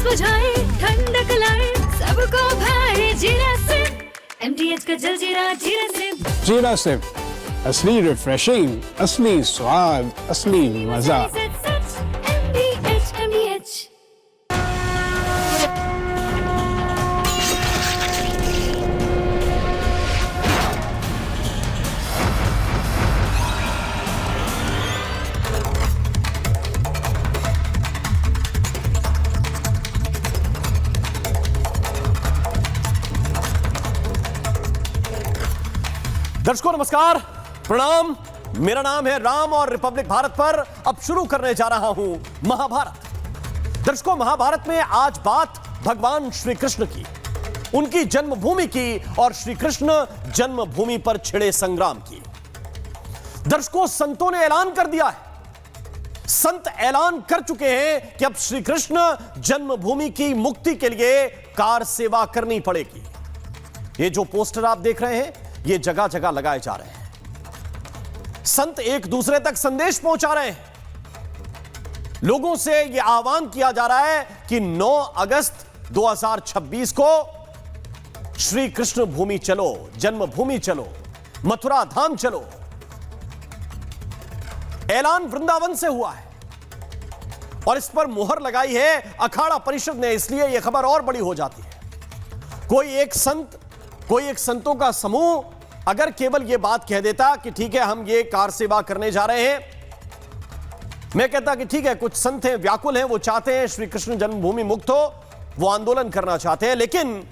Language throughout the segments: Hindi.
बुझाए, ठंडक लाए, सबको भाए जीरा सिप। MTH का जलजीरा जीरा सिप। जीरा सिप, असली रिफ्रेशिंग, असली स्वाद, असली मजा। MTH। दर्शकों नमस्कार, प्रणाम। मेरा नाम है राम और रिपब्लिक भारत पर अब शुरू करने जा रहा हूं महाभारत। दर्शकों, महाभारत में आज बात भगवान श्री कृष्ण की, उनकी जन्मभूमि की और श्री कृष्ण जन्मभूमि पर छिड़े संग्राम की। दर्शकों, संतों ने ऐलान कर दिया है, संत ऐलान कर चुके हैं कि अब श्री कृष्ण जन्मभूमि की मुक्ति के लिए कार सेवा करनी पड़ेगी। ये जो पोस्टर आप देख रहे हैं, ये जगह जगह लगाए जा रहे हैं। संत एक दूसरे तक संदेश पहुंचा रहे हैं। लोगों से यह आह्वान किया जा रहा है कि 9 अगस्त 2026 को श्री कृष्ण भूमि चलो, जन्मभूमि चलो, मथुरा धाम चलो। ऐलान वृंदावन से हुआ है और इस पर मुहर लगाई है अखाड़ा परिषद ने, इसलिए यह खबर और बड़ी हो जाती है। कोई एक संतों का समूह अगर केवल यह बात कह देता कि ठीक है हम ये कार सेवा करने जा रहे हैं, मैं कहता कि ठीक है, कुछ संत हैं, व्याकुल हैं, वो चाहते हैं श्री कृष्ण जन्मभूमि मुक्त हो, वो आंदोलन करना चाहते हैं। लेकिन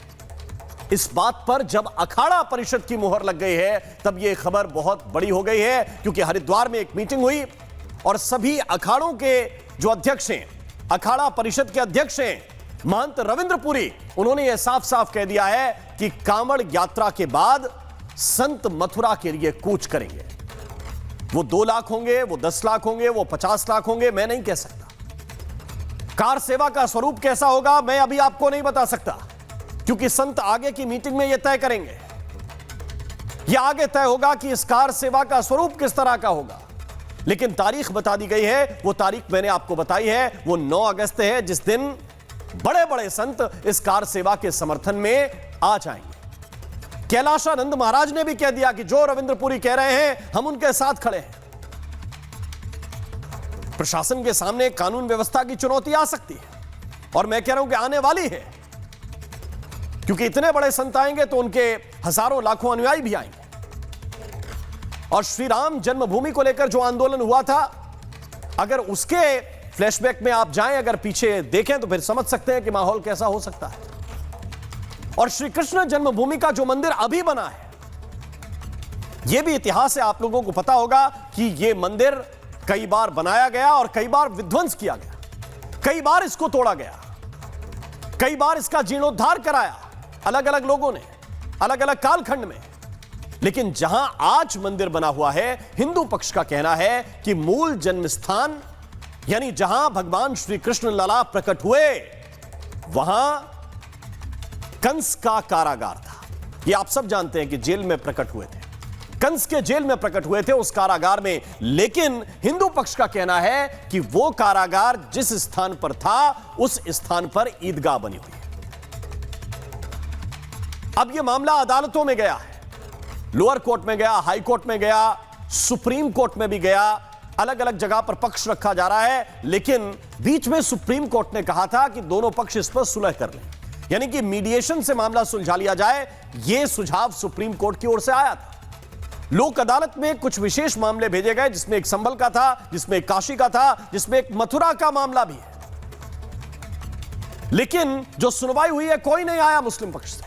इस बात पर जब अखाड़ा परिषद की मुहर लग गई है, तब यह खबर बहुत बड़ी हो गई है, क्योंकि हरिद्वार में एक मीटिंग हुई और सभी अखाड़ों के जो अध्यक्ष हैं, अखाड़ा परिषद के अध्यक्ष हैं महंत रविंद्रपुरी, उन्होंने यह साफ साफ कह दिया है कि कांवड़ यात्रा के बाद संत मथुरा के लिए कूच करेंगे। वो 2 लाख होंगे, वो 10 लाख होंगे, वो 50 लाख होंगे, मैं नहीं कह सकता। कार सेवा का स्वरूप कैसा होगा मैं अभी आपको नहीं बता सकता, क्योंकि संत आगे की मीटिंग में यह तय करेंगे। यह आगे तय होगा कि इस कार सेवा का स्वरूप किस तरह का होगा। लेकिन तारीख बता दी गई है, वो तारीख मैंने आपको बताई है, वो 9 अगस्त है, जिस दिन बड़े बड़े संत इस कार सेवा के समर्थन में आ जाएंगे। कैलाशानंद महाराज ने भी कह दिया कि जो रविंद्रपुरी कह रहे हैं हम उनके साथ खड़े हैं। प्रशासन के सामने कानून व्यवस्था की चुनौती आ सकती है और मैं कह रहा हूं कि आने वाली है, क्योंकि इतने बड़े संत आएंगे तो उनके हजारों लाखों अनुयायी भी आएंगे। और श्री राम जन्मभूमि को लेकर जो आंदोलन हुआ था, अगर उसके फ्लैशबैक में आप जाएं, अगर पीछे देखें तो फिर समझ सकते हैं कि माहौल कैसा हो सकता है। और श्री कृष्ण जन्मभूमि का जो मंदिर अभी बना है, यह भी इतिहास से आप लोगों को पता होगा कि यह मंदिर कई बार बनाया गया और कई बार विध्वंस किया गया, कई बार इसको तोड़ा गया, कई बार इसका जीर्णोद्धार कराया अलग अलग लोगों ने, अलग अलग कालखंड में। लेकिन जहां आज मंदिर बना हुआ है, हिंदू पक्ष का कहना है कि मूल जन्म स्थान, यानी जहां भगवान श्री कृष्ण लला प्रकट हुए, वहां कंस का कारागार था। यह आप सब जानते हैं कि जेल में प्रकट हुए थे, कंस के जेल में प्रकट हुए थे उस कारागार में। लेकिन हिंदू पक्ष का कहना है कि वो कारागार जिस स्थान पर था, उस स्थान पर ईदगाह बनी हुई है। अब यह मामला अदालतों में गया है, लोअर कोर्ट में गया, हाई कोर्ट में गया, सुप्रीम कोर्ट में भी गया, अलग अलग जगह पर पक्ष रखा जा रहा है। लेकिन बीच में सुप्रीम कोर्ट ने कहा था कि दोनों पक्ष इस पर सुलह कर लें, यानी कि मीडिएशन से मामला सुलझा लिया जाए। यह सुझाव सुप्रीम कोर्ट की ओर से आया था। लोक अदालत में कुछ विशेष मामले भेजे गए, जिसमें एक संभल का था, जिसमें एक काशी का था, जिसमें एक मथुरा का मामला भी है। लेकिन जो सुनवाई हुई है, कोई नहीं आया मुस्लिम पक्ष से,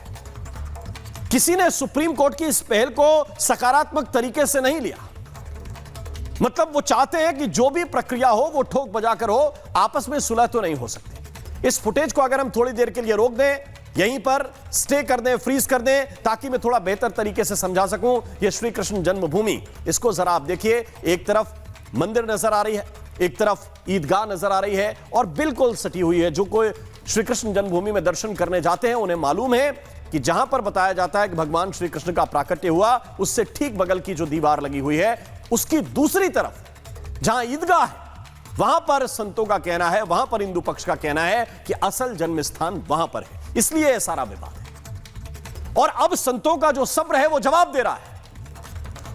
किसी ने सुप्रीम कोर्ट की इस पहल को सकारात्मक तरीके से नहीं लिया। मतलब वो चाहते हैं कि जो भी प्रक्रिया हो वो ठोक बजाकर हो, आपस में सुलह तो नहीं हो सकती। इस फुटेज को अगर हम थोड़ी देर के लिए रोक दें, यहीं पर स्टे कर दें, फ्रीज कर दें, ताकि मैं थोड़ा बेहतर तरीके से समझा सकूं ये श्री कृष्ण जन्मभूमि। इसको जरा आप देखिए, एक तरफ मंदिर नजर आ रही है, एक तरफ ईदगाह नजर आ रही है और बिल्कुल सटी हुई है। जो कोई श्री कृष्ण जन्मभूमि में दर्शन करने जाते हैं उन्हें मालूम है कि जहां पर बताया जाता है कि भगवान श्री कृष्ण का प्राकट्य हुआ, उससे ठीक बगल की जो दीवार लगी हुई है, उसकी दूसरी तरफ जहां ईदगाह है, वहां पर संतों का कहना है, वहां पर हिंदू पक्ष का कहना है कि असल जन्म स्थान वहां पर है, इसलिए यह सारा विवाद है। और अब संतों का जो सब्र है वो जवाब दे रहा है,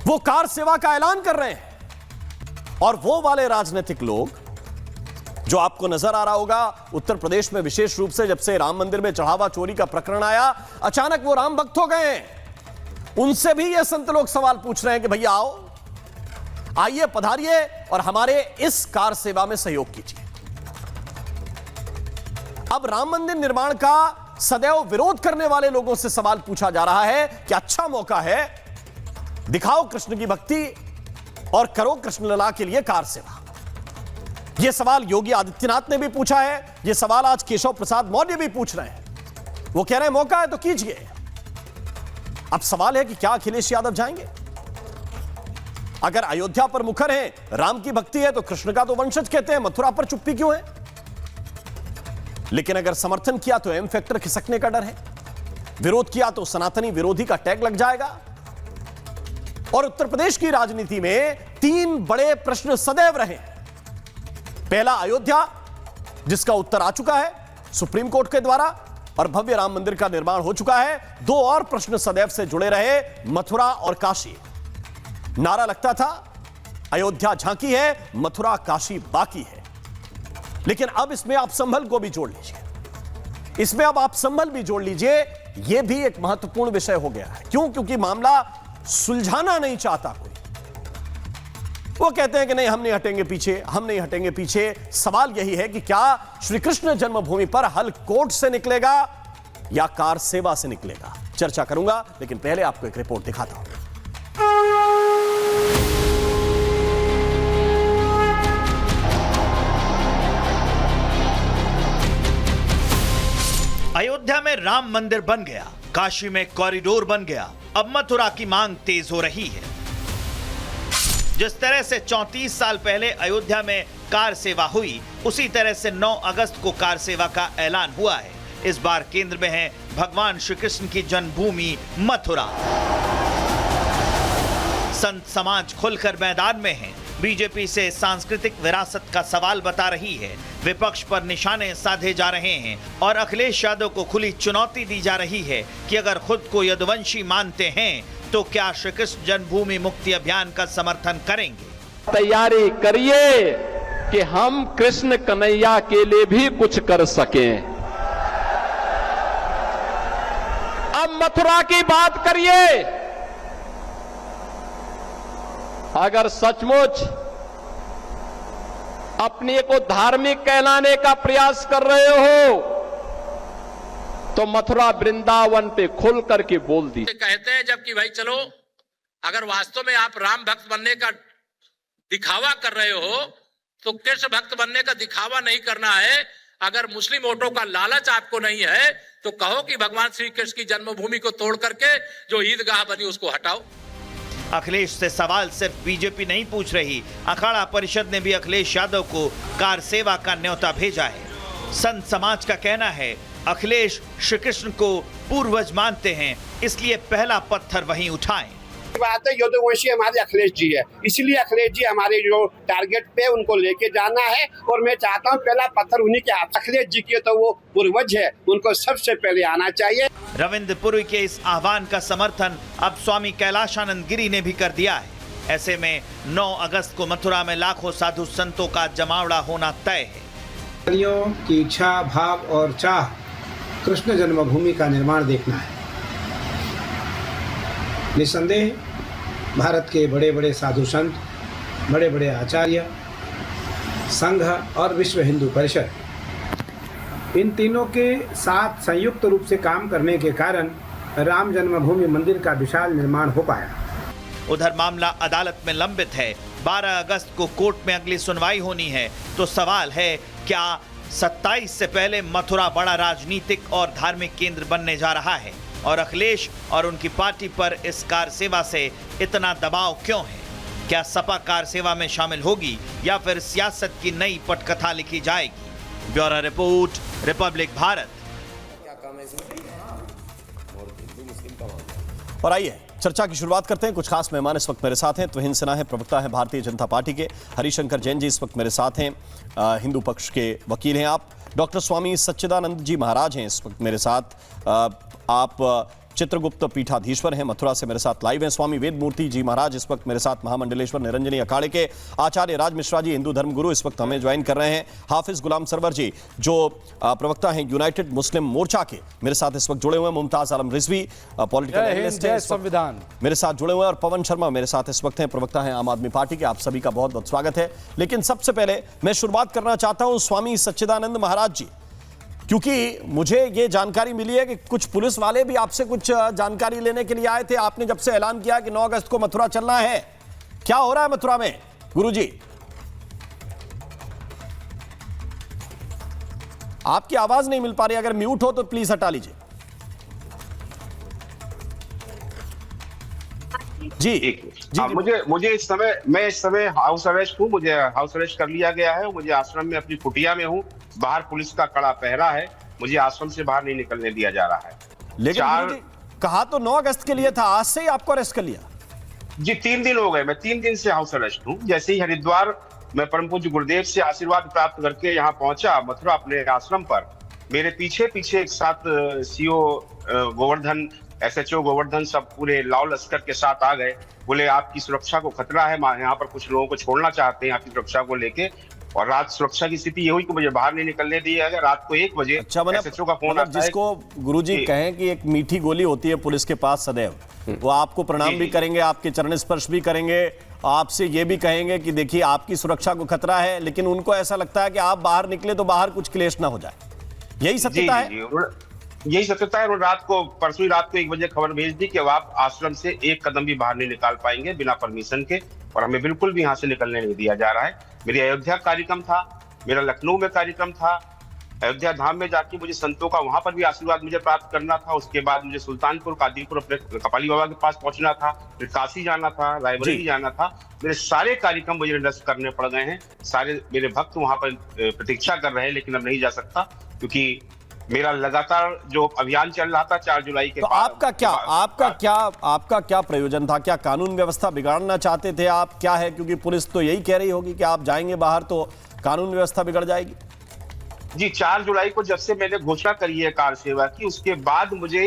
वो कार सेवा का ऐलान कर रहे हैं। और वो वाले राजनीतिक लोग जो आपको नजर आ रहा होगा उत्तर प्रदेश में, विशेष रूप से जब से राम मंदिर में चढ़ावा चोरी का प्रकरण आया, अचानक वो राम भक्त हो गए। उनसे भी ये संत लोग सवाल पूछ रहे हैं कि भैया आओ, आइए, पधारिए और हमारे इस कार सेवा में सहयोग कीजिए। अब राम मंदिर निर्माण का सदैव विरोध करने वाले लोगों से सवाल पूछा जा रहा है कि अच्छा मौका है, दिखाओ कृष्ण की भक्ति और करो कृष्ण लला के लिए कार सेवा। यह सवाल योगी आदित्यनाथ ने भी पूछा है, यह सवाल आज केशव प्रसाद मौर्य भी पूछ रहे हैं। वो कह रहे हैं मौका है तो कीजिए। अब सवाल है कि क्या अखिलेश यादव जाएंगे? अगर अयोध्या पर मुखर हैं, राम की भक्ति है, तो कृष्ण का तो वंशज कहते हैं, मथुरा पर चुप्पी क्यों है? लेकिन अगर समर्थन किया तो एम फैक्टर खिसकने का डर है, विरोध किया तो सनातनी विरोधी का टैग लग जाएगा। और उत्तर प्रदेश की राजनीति में 3 बड़े प्रश्न सदैव रहे। पहला अयोध्या, जिसका उत्तर आ चुका है सुप्रीम कोर्ट के द्वारा और भव्य राम मंदिर का निर्माण हो चुका है। 2 और प्रश्न सदैव से जुड़े रहे, मथुरा और काशी। नारा लगता था अयोध्या झांकी है, मथुरा काशी बाकी है। लेकिन अब इसमें आप संभल को भी जोड़ लीजिए, इसमें अब आप संभल भी जोड़ लीजिए। यह भी एक महत्वपूर्ण विषय हो गया है। क्यों? क्योंकि मामला सुलझाना नहीं चाहता कोई। वो कहते हैं कि नहीं, हम नहीं हटेंगे पीछे, हम नहीं हटेंगे पीछे। सवाल यही है कि क्या श्री कृष्ण जन्मभूमि पर हल कोर्ट से निकलेगा या कार सेवा से निकलेगा? चर्चा करूंगा, लेकिन पहले आपको एक रिपोर्ट दिखाता हूं। अयोध्या में राम मंदिर बन गया, काशी में कॉरिडोर बन गया, अब मथुरा की मांग तेज हो रही है। जिस तरह से 34 साल पहले अयोध्या में कार सेवा हुई, उसी तरह से 9 अगस्त को कार सेवा का ऐलान हुआ है। इस बार केंद्र में है भगवान श्री कृष्ण की जन्मभूमि मथुरा। संत समाज खुलकर मैदान में है, बीजेपी से सांस्कृतिक विरासत का सवाल बता रही है, विपक्ष पर निशाने साधे जा रहे हैं और अखिलेश यादव को खुली चुनौती दी जा रही है कि अगर खुद को यदुवंशी मानते हैं तो क्या श्री कृष्ण जन्मभूमि मुक्ति अभियान का समर्थन करेंगे? तैयारी करिए कि हम कृष्ण कन्हैया के लिए भी कुछ कर सकें। अब मथुरा की बात करिए। अगर सचमुच अपने को धार्मिक कहलाने का प्रयास कर रहे हो तो मथुरा वृंदावन पे खुल करके बोल दी। कहते हैं जबकि भाई चलो, अगर वास्तव में आप राम भक्त बनने का दिखावा कर रहे हो तो कृष्ण भक्त बनने का दिखावा नहीं करना है। अगर मुस्लिम वोटों का लालच आपको नहीं है तो कहो कि भगवान श्री कृष्ण की जन्मभूमि को तोड़ करके जो ईदगाह बनी उसको हटाओ। अखिलेश से सवाल सिर्फ बीजेपी नहीं पूछ रही, अखाड़ा परिषद ने भी अखिलेश यादव को कार सेवा का न्योता भेजा है। संत समाज का कहना है अखिलेश श्री कृष्ण को पूर्वज मानते हैं, इसलिए पहला पत्थर वहीं उठाएं। बात है, यदुवंशी हमारे अखिलेश जी है, इसलिए अखिलेश जी हमारे जो टारगेट पे उनको लेके जाना है और मैं चाहता हूँ पहला पत्थर उन्हीं के हाथ। अखिलेश जी के तो वो पूर्वज है, उनको सबसे पहले आना चाहिए। रविंद्र पुरी के इस आह्वान का समर्थन अब स्वामी कैलाशानंद गिरी ने भी कर दिया है। ऐसे में 9 अगस्त को मथुरा में लाखों साधु संतों का जमावड़ा होना तय है। की इच्छा, भाव और चाह कृष्ण जन्मभूमि का निर्माण देखना है। निस्संदेह भारत के बड़े बड़े साधु संत, बड़े बड़े आचार्य, संघ और विश्व हिंदू परिषद, इन तीनों के साथ संयुक्त रूप से काम करने के कारण राम जन्मभूमि मंदिर का विशाल निर्माण हो पाया। उधर मामला अदालत में लंबित है। 12 अगस्त को कोर्ट में अगली सुनवाई होनी है। तो सवाल है, क्या 27 से पहले मथुरा बड़ा राजनीतिक और धार्मिक केंद्र बनने जा रहा है? और अखिलेश और उनकी पार्टी पर इस कार सेवा से इतना दबाव क्यों है? क्या सपा कार सेवा में शामिल होगी या फिर सियासत की नई पटकथा लिखी जाएगी? Bureau report, Republic Bharat. और आइए चर्चा की शुरुआत करते हैं। कुछ खास मेहमान इस वक्त मेरे साथ हैं। तुहिन सिन्हा है, प्रवक्ता है भारतीय जनता पार्टी के। हरिशंकर जैन जी इस वक्त मेरे साथ हैं, हिंदू पक्ष के वकील हैं आप। डॉक्टर स्वामी सच्चिदानंद जी महाराज हैं इस वक्त मेरे साथ। आप चित्रगुप्त पीठाधीश्वर हैं, मथुरा से मेरे साथ लाइव हैं। स्वामी वेदमूर्ति जी महाराज इस वक्त मेरे साथ महामंडलेश्वर निरंजनी अखाड़े के। आचार्य राज मिश्रा जी हिंदू धर्मगुरु इस वक्त हमें ज्वाइन कर रहे हैं। हाफिज गुलाम सरवर जी जो प्रवक्ता हैं यूनाइटेड मुस्लिम मोर्चा के, मेरे साथ इस वक्त जुड़े हुए हैं। मुमताज आलम रिजवी पॉलिटिकल एनालिस्ट हैं, संविधान मेरे साथ जुड़े हुए हैं। और पवन शर्मा मेरे साथ इस वक्त हैं, प्रवक्ता हैं आम आदमी पार्टी के। आप सभी का बहुत बहुत स्वागत है। लेकिन सबसे पहले मैं शुरुआत करना चाहता हूं स्वामी सच्चिदानंद महाराज जी, क्योंकि मुझे ये जानकारी मिली है कि कुछ पुलिस वाले भी आपसे कुछ जानकारी लेने के लिए आए थे। आपने जब से ऐलान किया कि 9 अगस्त को मथुरा चलना है, क्या हो रहा है मथुरा में गुरुजी? आपकी आवाज नहीं मिल पा रही, अगर म्यूट हो तो प्लीज हटा लीजिए। जी मुझे इस समय हाउस अरेस्ट हूँ। मुझे हाउस अरेस्ट कर लिया गया है। मुझे आश्रम में अपनी कुटिया में हूँ। बाहर पुलिस का कड़ा पहरा है। मुझे आश्रम से बाहर नहीं निकलने दिया जा रहा है। लेकिन कहा तो 9 अगस्त के लिए था, आज से ही आपको अरेस्ट कर लिया? जी 3 दिन हो गए। मैं 3 दिन से हाउस अरेस्ट हूँ। जैसे ही हरिद्वार मैं परम पूज्य गुरुदेव से आशीर्वाद प्राप्त करके यहाँ पहुंचा मथुरा अपने आश्रम पर, मेरे पीछे एक साथ सीओ गोवर्धन, SHO गोवर्धन सब पूरे लाल लश्कर के साथ आ गए। बोले आपकी सुरक्षा को खतरा है, यहाँ पर कुछ लोगों को छोड़ना चाहते हैं आपकी सुरक्षा को लेके। और रात सुरक्षा की स्थिति ये हुई कि मुझे बाहर नहीं निकलने दिया गया। रात को 1 बजे SHO का फोन आता है। जिसको गुरुजी कहें कि एक मीठी गोली होती है पुलिस के पास सदैव, वो आपको प्रणाम भी करेंगे, आपके चरण स्पर्श भी करेंगे, आपसे ये भी कहेंगे कि देखिए आपकी सुरक्षा को खतरा है, लेकिन उनको ऐसा लगता है कि आप बाहर निकले तो बाहर कुछ क्लेश ना हो जाए। यही सत्यता है? यही सत्यता है। रात को परसों रात को 1 बजे खबर भेज दी कि अब आप आश्रम से 1 कदम भी बाहर नहीं निकाल पाएंगे बिना परमिशन के, और हमें बिल्कुल भी यहाँ से निकलने नहीं दिया जा रहा है। मेरी अयोध्या कार्यक्रम था, मेरा लखनऊ में कार्यक्रम था। अयोध्या धाम में जाके मुझे संतों का वहां पर भी आशीर्वाद मुझे प्राप्त करना था। उसके बाद मुझे सुल्तानपुर कादीपुर अपने कपाली बाबा के पास पहुंचना था, फिर काशी जाना था, रायबरेली जाना था। मेरे सारे कार्यक्रम मुझे रद्द करने पड़ गए हैं। सारे मेरे भक्त वहां पर प्रतीक्षा कर रहे हैं, लेकिन अब नहीं जा सकता क्योंकि मेरा लगातार जो अभियान चल रहा था 4 जुलाई के तो बाद। आपका क्या प्रयोजन था? क्या कानून व्यवस्था बिगाड़ना चाहते थे आप? क्या है, क्योंकि पुलिस तो यही कह रही होगी कि आप जाएंगे बाहर तो कानून व्यवस्था बिगड़ जाएगी। जी 4 जुलाई को जब से मैंने घोषणा करी है कार सेवा की, उसके बाद मुझे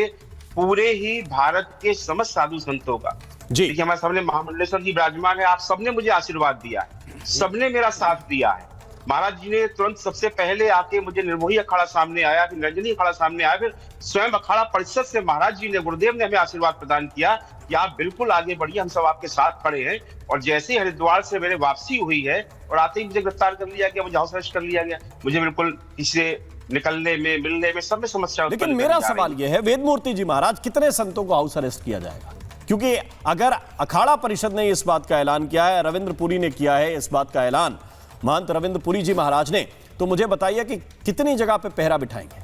पूरे ही भारत के समस्त साधु संतों का, जी हमारे सामने महामंडलेश्वर जी विराजमान है, आप सबने मुझे आशीर्वाद दिया है, सबने मेरा साथ दिया है। महाराज जी ने तुरंत सबसे पहले आके मुझे निर्मोही अखाड़ा सामने आया, फिर निरंजनी अखाड़ा सामने आया, फिर स्वयं अखाड़ा परिषद से महाराज जी ने, गुरुदेव ने हमें आशीर्वाद प्रदान किया कि आप बिल्कुल आगे बढ़िए, हम सब आपके साथ खड़े हैं। और जैसे ही हरिद्वार से मेरे वापसी हुई है और आते ही मुझे गिरफ्तार कर लिया गया, मुझे हाउस अरेस्ट कर लिया गया। मुझे बिल्कुल इससे निकलने में, मिलने में, सब में समस्या। लेकिन मेरा सवाल यह है वेदमूर्ति जी महाराज, कितने संतों को हाउस अरेस्ट किया जाएगा? क्योंकि अगर अखाड़ा परिषद ने इस बात का ऐलान किया है, रविंद्र पुरी ने किया है इस बात का ऐलान, महंत रविंद्र पुरी जी महाराज ने, तो मुझे बताइए कि कितनी जगह पे पहरा बिठाएंगे?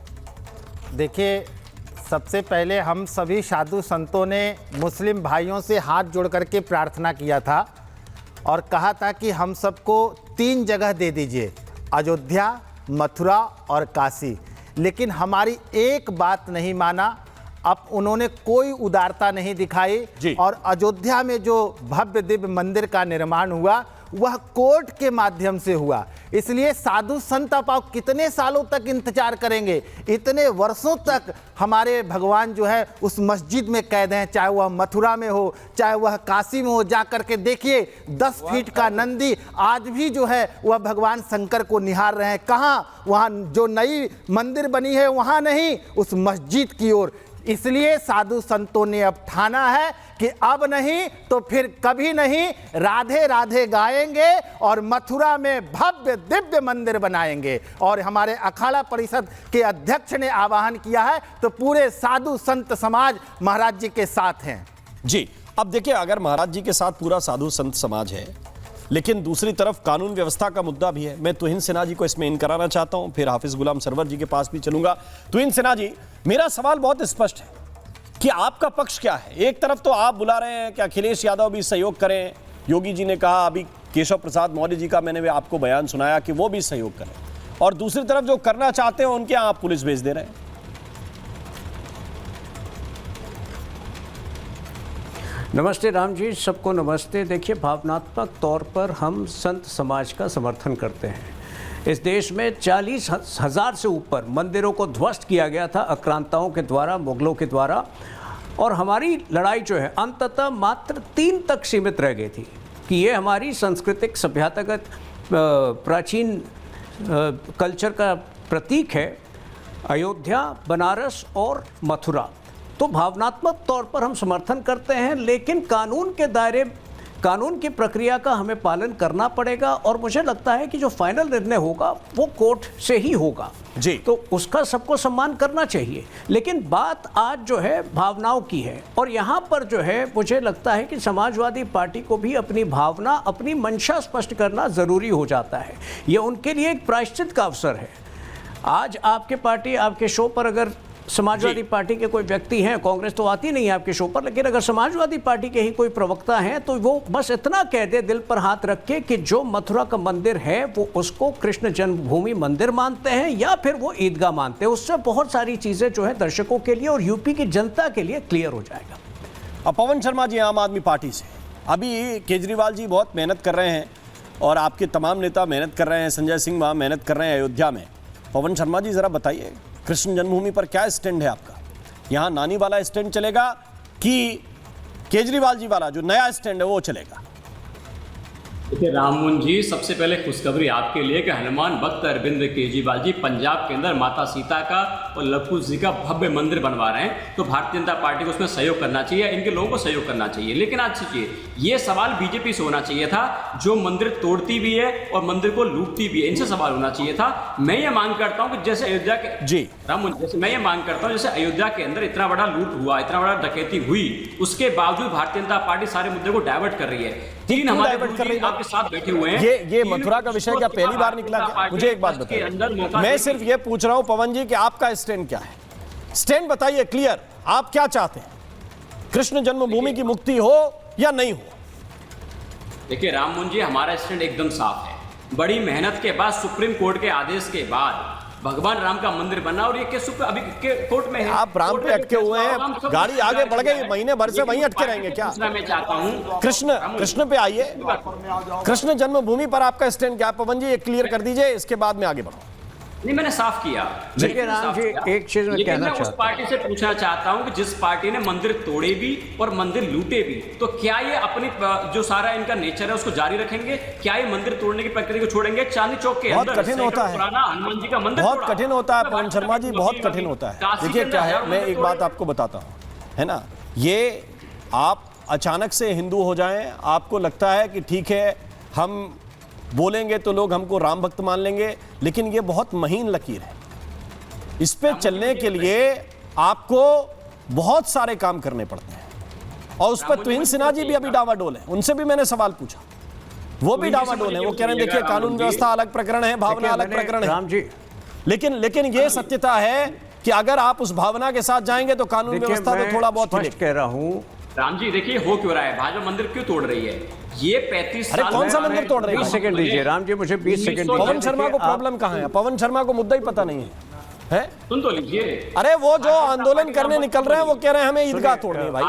देखिए, सबसे पहले हम सभी साधु संतों ने मुस्लिम भाइयों से हाथ जोड़ करके प्रार्थना किया था और कहा था कि हम सबको 3 जगह दे दीजिए, अयोध्या, मथुरा और काशी। लेकिन हमारी एक बात नहीं माना। अब उन्होंने कोई उदारता नहीं दिखाई और अयोध्या में जो भव्य दिव्य मंदिर का निर्माण हुआ वह कोर्ट के माध्यम से हुआ। इसलिए साधु संत आप कितने सालों तक इंतजार करेंगे? इतने वर्षों तक हमारे भगवान जो है उस मस्जिद में कैद हैं, चाहे वह मथुरा में हो, चाहे वह काशी में हो। जा करके देखिए 10 फीट का नंदी आज भी जो है वह भगवान शंकर को निहार रहे हैं। कहाँ? वहाँ जो नई मंदिर बनी है वहाँ नहीं, उस मस्जिद की ओर। इसलिए साधु संतों ने अब ठाना है कि अब नहीं तो फिर कभी नहीं, राधे राधे गाएंगे और मथुरा में भव्य दिव्य मंदिर बनाएंगे। और हमारे अखाड़ा परिषद के अध्यक्ष ने आह्वान किया है, तो पूरे साधु संत समाज महाराज जी के साथ हैं। जी, अब देखिए, अगर महाराज जी के साथ पूरा साधु संत समाज है, लेकिन दूसरी तरफ कानून व्यवस्था का मुद्दा भी है। मैं तुहिन सिन्हा जी को इसमें इन कराना चाहता हूं, फिर हाफिज गुलाम सरवर जी के पास भी चलूंगा। तुहिन सिन्हा जी, मेरा सवाल बहुत स्पष्ट है कि आपका पक्ष क्या है? एक तरफ तो आप बुला रहे हैं कि अखिलेश यादव भी सहयोग करें, योगी जी ने कहा, अभी केशव प्रसाद मौर्य जी का मैंने आपको बयान सुनाया कि वो भी सहयोग करें, और दूसरी तरफ जो करना चाहते हैं उनके यहाँ आप पुलिस भेज दे रहे हैं। नमस्ते राम जी, सबको नमस्ते। देखिए, भावनात्मक तौर पर हम संत समाज का समर्थन करते हैं। इस देश में 40,000 से ऊपर मंदिरों को ध्वस्त किया गया था आक्रांताओं के द्वारा, मुगलों के द्वारा, और हमारी लड़ाई जो है अंततः मात्र 3 तक सीमित रह गई थी कि ये हमारी सांस्कृतिक सभ्यतागत प्राचीन कल्चर का प्रतीक है, अयोध्या, बनारस और मथुरा। तो भावनात्मक तौर पर हम समर्थन करते हैं, लेकिन कानून के दायरे, कानून की प्रक्रिया का हमें पालन करना पड़ेगा, और मुझे लगता है कि जो फाइनल निर्णय होगा वो कोर्ट से ही होगा जी। तो उसका सबको सम्मान करना चाहिए। लेकिन बात आज जो है भावनाओं की है, और यहाँ पर जो है मुझे लगता है कि समाजवादी पार्टी को भी अपनी भावना, अपनी मंशा स्पष्ट करना ज़रूरी हो जाता है। ये उनके लिए एक प्रायश्चित का अवसर है। आज आपके पार्टी, आपके शो पर अगर समाजवादी पार्टी के कोई व्यक्ति हैं, कांग्रेस तो आती नहीं है आपके शो पर, लेकिन अगर समाजवादी पार्टी के ही कोई प्रवक्ता हैं तो वो बस इतना कह दे दिल पर हाथ रख के कि जो मथुरा का मंदिर है वो उसको कृष्ण जन्मभूमि मंदिर मानते हैं या फिर वो ईदगाह मानते हैं, उससे बहुत सारी चीज़ें जो है दर्शकों के लिए और यूपी की जनता के लिए क्लियर हो जाएगा। अब पवन शर्मा जी आम आदमी पार्टी से, अभी केजरीवाल जी बहुत मेहनत कर रहे हैं और आपके तमाम नेता मेहनत कर रहे हैं, संजय सिंह वहाँ मेहनत कर रहे हैं अयोध्या में। पवन शर्मा जी ज़रा बताइए, कृष्ण जन्मभूमि पर क्या स्टैंड है आपका? यहाँ नानी वाला स्टैंड चलेगा कि केजरीवाल जी वाला जो नया स्टैंड है वो चलेगा? देखिए राममोहन जी, सबसे पहले खुशखबरी आपके लिए कि हनुमान भक्त अरविंद केजरीवाल जी पंजाब के अंदर माता सीता का और लव जी का भव्य मंदिर बनवा रहे हैं। तो भारतीय जनता पार्टी को उसमें सहयोग करना चाहिए, इनके लोगों को सहयोग करना चाहिए। लेकिन आज सोचिए, ये सवाल बीजेपी से होना चाहिए था, जो मंदिर तोड़ती भी है और मंदिर को लूटती भी है, इनसे सवाल होना चाहिए था। मैं ये मांग करता हूँ कि जैसे अयोध्या के जी राममोहन, जैसे मैं ये मांग करता हूँ, जैसे अयोध्या के अंदर इतना बड़ा लूट हुआ, इतना बड़ा डकैती हुई, उसके बावजूद भारतीय जनता पार्टी सारे मुद्दे को डाइवर्ट कर रही है। 3 हमारे आपके साथ बैठे हुए हैं। ये मथुरा का विषय क्या पहली बार निकला क्या? मुझे एक बात बताइए, मैं सिर्फ ये पूछ रहा हूं पवन जी कि आपका स्टैंड क्या है? स्टैंड बताइए क्लियर, आप क्या चाहते हैं? कृष्ण जन्मभूमि की मुक्ति हो या नहीं हो? देखिए राममोहन जी, हमारा स्टैंड एकदम साफ है। बड़ी मेहनत के बाद, सुप्रीम कोर्ट के आदेश के बाद भगवान राम का मंदिर बना, और ये केस अभी कोर्ट में है। आप राम पे अटके हुए हैं, गाड़ी आगे बढ़ गई, महीने भर से वहीं अटके रहेंगे क्या? मैं चाहता हूँ कृष्ण पे आइए, कृष्ण जन्मभूमि पर आपका स्टैंड क्या है? पवन जी ये क्लियर कर दीजिए, इसके बाद में आगे बढ़ो। नहीं, मैंने साफ किया। लेकिन राम जी, एक चीज मैं कहना चाहता हूं, उस पार्टी से पूछना चाहता हूं कि जिस पार्टी ने मंदिर तोड़े भी और मंदिर लूटे भी, तो क्या ये अपनी जो सारा इनका नेचर है उसको जारी रखेंगे? क्या ये मंदिर तोड़ने की प्रक्रिया को छोड़ेंगे? चांदनी चौक के अंदर कठिन होता है, पुराना हनुमान जी का मंदिर बहुत कठिन होता है पवन शर्मा जी, बहुत कठिन होता है। देखिए क्या है, मैं एक बात आपको बताता हूँ, है ना, ये आप अचानक से हिंदू हो जाएं, आपको लगता है कि ठीक है हम बोलेंगे तो लोग हमको राम भक्त मान लेंगे, लेकिन ये बहुत महीन लकीर है। इस पे चलने के लिए आपको बहुत सारे काम करने पड़ते हैं, और उस पर तुहिन सिन्हा जी भी अभी डावाडोल है। उनसे भी मैंने सवाल पूछा, वो भी डावाडोल है। वो कह रहे हैं देखिए कानून व्यवस्था अलग प्रकरण है, भावना अलग प्रकरण है राम जी। लेकिन ये सत्यता है कि अगर आप उस भावना के साथ जाएंगे तो कानून व्यवस्था तो थोड़ा बहुत स्पष्ट कह रहा हूँ। राम जी देखिए, हो क्यों रहा है, भाजपा मंदिर क्यों तोड़ रही है? ये 35 साल, कौन सा मंदिर तोड़ रही है? 20 सेकंड दीजिए राम जी, मुझे 20 सेकंड दीजिए। पवन शर्मा को प्रॉब्लम कहाँ है? पवन शर्मा को मुद्दा ही पता नहीं है? सुन तो लीजिए। अरे वो जो आंदोलन करने निकल रहे हैं वो कह रहे हैं हमें ईदगाह तोड़नी है। भाई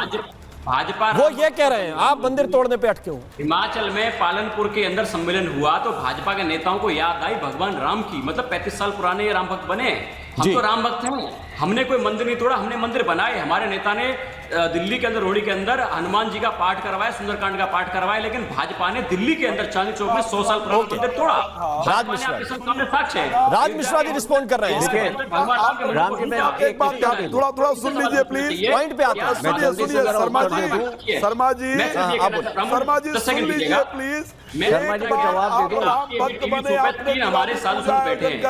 भाजपा, वो ये कह रहे हैं आप मंदिर तोड़ने पे अटके हो। हिमाचल में पालनपुर के अंदर सम्मेलन हुआ तो भाजपा के नेताओं को याद आई भगवान राम की, मतलब 35 साल पुराने ये राम भक्त बने। हम तो राम भक्त हैं, हमने कोई मंदिर नहीं तोड़ा, हमने मंदिर बनाए। हमारे नेता ने दिल्ली के अंदर, रोहड़ी के अंदर हनुमान जी का पाठ करवाया, सुंदरकांड का पाठ करवाया, लेकिन भाजपा ने दिल्ली के अंदर चांदनी चौक में 100 साल पुराना मंदिर तोड़ा। राज मिश्रा जी रिस्पॉन्ड कर रहे हैं। राम जी, मैं एक बात थोड़ा सुन लीजिए प्लीज, पॉइंट पे आते हैं। सुनिए शर्मा जी सुन लीजिए प्लीज। शर्मा जी को जवाब दे दो। भक्त बने, आपने हमारे साधु संत बैठे हैं,